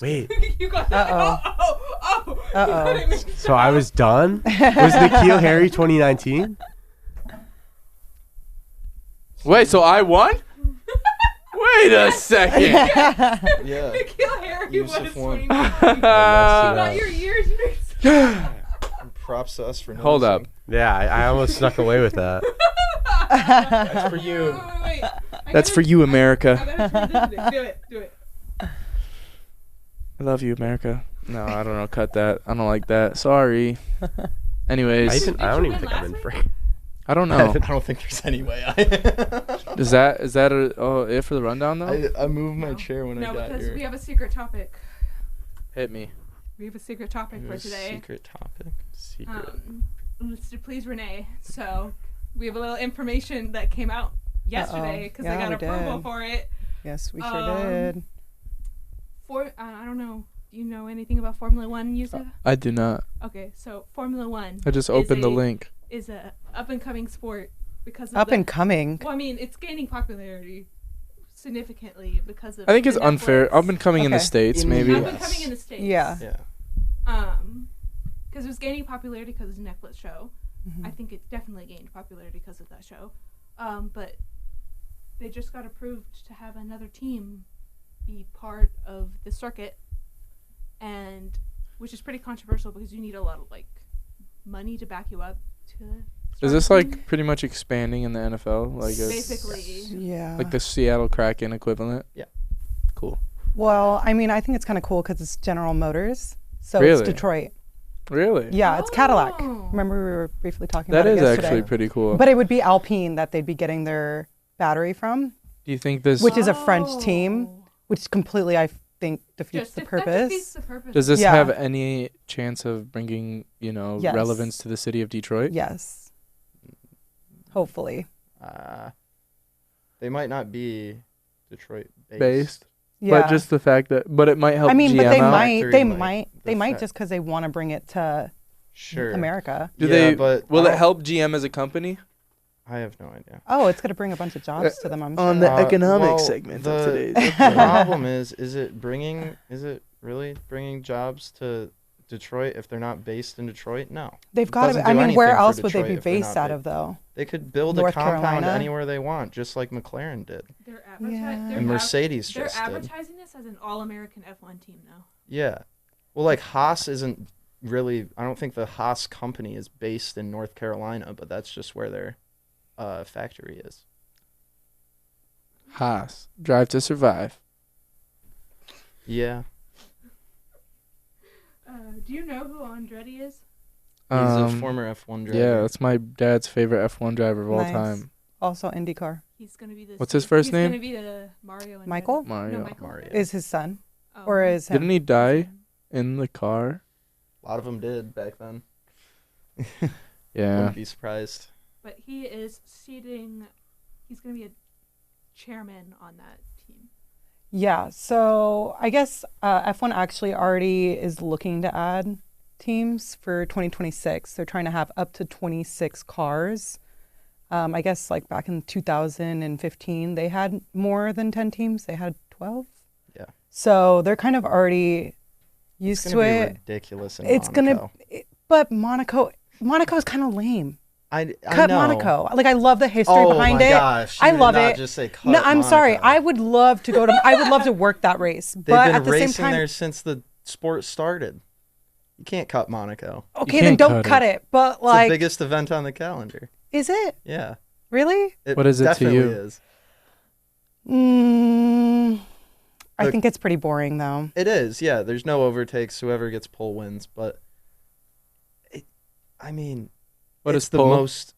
Wait, You got that. Uh-oh. Oh. Uh-oh. You got it. so I was done? Was N'Keal Harry 2019? Wait, so I won? Wait a second. Yeah. N'Keal Harry Yusuf was won. 2019. Got your years mixed. Props to us for Hold up. noticing. Yeah, I almost snuck away with that. That's for you. Wait. That's for you, America. I gotta turn this into- Do it. I love you, America. No, I don't know. Cut that. I don't like that. Sorry. Anyways, I don't you even win think I'm last in week? free. I don't I know. don't think there's any way. Is that it for the rundown though? I moved my No. chair when I No, got because here. we have a secret topic. Hit me. We have a secret topic for today. Secret topic. Secret. Mr. Please Renee. So we have a little information that came out yesterday because I Yeah, got we approval did. for it. Yes, we sure Um, did. I don't know. Do you know anything about Formula One, Yusuf? I do not. Okay, so Formula One I just is opened the a- link. is a up and coming sport because of Up the, and coming. well, I mean, it's gaining popularity significantly because of. I think it's the unfair. Netflix. Up and coming in the Okay. States, In maybe. Up US. and coming in the states. Yeah. Yeah. Because it was gaining popularity because of the Netflix show. Mhm. I think it definitely gained popularity because of that show. But they just got approved to have another team be part of the circuit, and which is pretty controversial because you need a lot of like money to back you up to. Is this start a team. like pretty much expanding in the NFL? Like it's basically? Yeah. like the Seattle Kraken equivalent? Yeah. Cool. Well, I mean, I think it's kind of cool because it's General Motors. So Really? it's Detroit. Really? Yeah, it's Cadillac. Oh. Remember we were briefly talking That about is it yesterday. actually pretty cool. But it would be Alpine that they'd be getting their battery from, Do you think this which is a French team, Oh. which completely, I think, defeats Just the that defeats purpose. the purpose. does this Yeah. have any chance of bringing, Yes. relevance to the city of Detroit? Yes. Hopefully. They might not be Detroit Based? Yeah. But just the fact that it might help I mean, GM but they out. might, Factory they might- might, the they might fact- just because they want to bring it to Sure. America. Do Yeah, they but will I it don't- help GM as a company? I have no idea. Oh, it's going to bring a bunch of jobs to them, I'm on sure. the economic well, segment of the- today's The episode. problem is it really bringing jobs to Detroit if they're not based in Detroit? No. They've It got doesn't to, I do mean, where anything for else would they Detroit be if they're based not out ba- of, though? They could build North a compound Carolina? anywhere they want, just like McLaren did. They're Yeah. they're And Mercedes they're just did. advertising this as an all-American F1 team now. Yeah. Well, like Haas isn't really. I don't think the Haas company is based in North Carolina, but that's just where their factory is. Haas, Drive to Survive. Yeah. Do you know who Andretti is? He's a Um, former F1 driver. Yeah, that's my dad's favorite F1 driver of all Nice. time. Also, IndyCar He's gonna be the. What's his first name? He's gonna be the Mario. Andretti. Michael? Mario. No, Michael. Mario. is his son, Oh, or okay. is him? Didn't he die in the car? A lot of them did back then. Yeah. Wouldn't be surprised. But he is seating. He's gonna be a chairman on that team. Yeah, so I guess F1 actually already is looking to add teams for 2026. They're trying to have up to 26 cars. I guess like back in 2015, they had more than 10 teams. They had 12. Yeah. So they're kind of already used It's to gonna be it. ridiculous in It's Monaco. But Monaco is kind of lame. I Cut know. Monaco. Like I love the history Oh behind my it. gosh, I you did love not it. Just say cut No, I'm sorry. Monaco. I would love to go to. I would love to work that race. They've But been at the same racing time, there since the sport started. You can't cut Monaco. okay, You then can't don't cut cut it. But It's like, the biggest event on the calendar. is it Yeah. really? It What is it to definitely you? is. I Look- think it's pretty boring though. It is. Yeah. There's no overtakes. Whoever gets pole wins. But I mean, What it's is the pole? most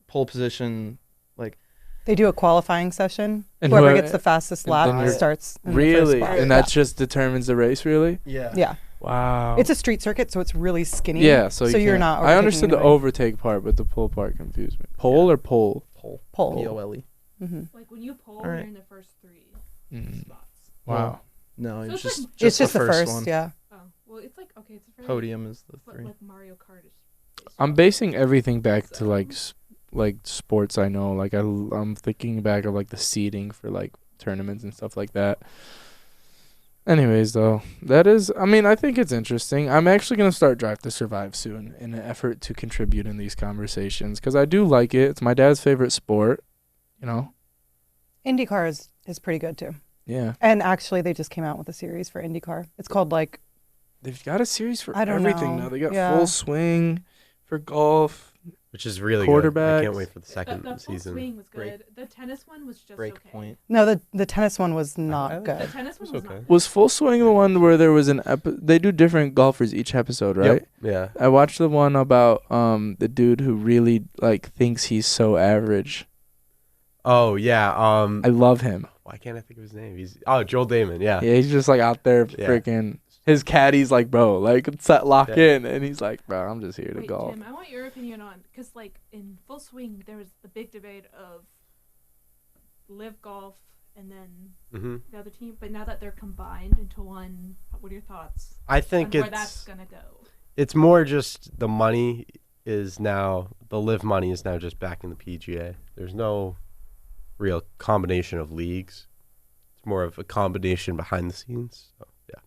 pole position. Like They do a qualifying session. And Whoever whoever- gets the fastest and lap then you're- starts. In Really? The first spot. And that just determines the race, really? yeah. yeah. Wow. It's a street circuit, so it's really skinny. Yeah, so you're can't- not. I overtaking understood the anybody. overtake part, but the pull part confused me. Pole or pole? Pole. Pole. P-O-L-E. hmm Like when you pull, All right. you're in the first three Mm. spots. Wow. No, So it's it's just like- It's just the first first. one. Yeah. Oh, well, it's like okay, it's a very, Podium is the but three. like Mario Kart is. I'm basing everything back to So- like sports I know. Like I'm thinking back of like the seeding for like tournaments and stuff like that. Anyways, though, I think it's interesting. I'm actually going to start Drive to Survive soon in an effort to contribute in these conversations because I do like it. It's my dad's favorite sport, you know? IndyCar is pretty good too. Yeah. And actually, they just came out with a series for IndyCar. It's called like They've got a series for I don't everything know. now. They got Yeah. Full Swing for golf. which is really good. I Quarterbacks. can't wait for the second The full season. swing was Break- good. The tennis one was just Break okay. point. No, the tennis one was not I- The good. tennis one It's was okay. not. Was Full Swing the one where there was they do different golfers each episode, right? Yep. Yeah. I watched the one about the dude who really like thinks he's so average. Oh yeah. I love him. Why can't I think of his name? Joel Damon. Yeah. Yeah, he's just like out there Yeah. freaking. His caddy's like, bro, like lock Yeah. in, and he's like, bro, I'm just here to Wait, golf. Jim, I want your opinion on because like in Full Swing there was the big debate of Live Golf and then hmm the other team, but now that they're combined into one, what are your thoughts I on think where that's it's gonna go? it's more just the money is now the live money is now just back in the PGA. There's no real combination of leagues. It's more of a combination behind the scenes. So, yeah.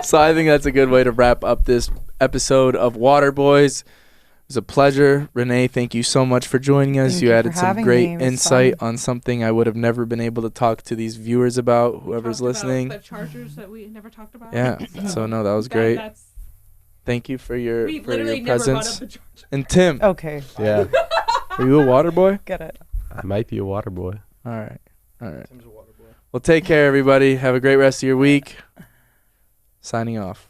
So I think that's a good way to wrap up this episode of Waterboys. It was a pleasure. Renee, thank you so much for joining us. Thank You you added for some having great me. It was insight fun. on something I would have never been able to talk to these viewers about, whoever's Talked about listening. the Chargers that we never talked about. Yeah. So no, that was great. Thank you for your We for literally your never brought presence. up the Chargers. And Tim, Okay, Yeah. are you a water boy? get it. I might be a water boy. All right. All right. Tim's a water boy. Well, take care, everybody. Have a great rest of your week. Signing off.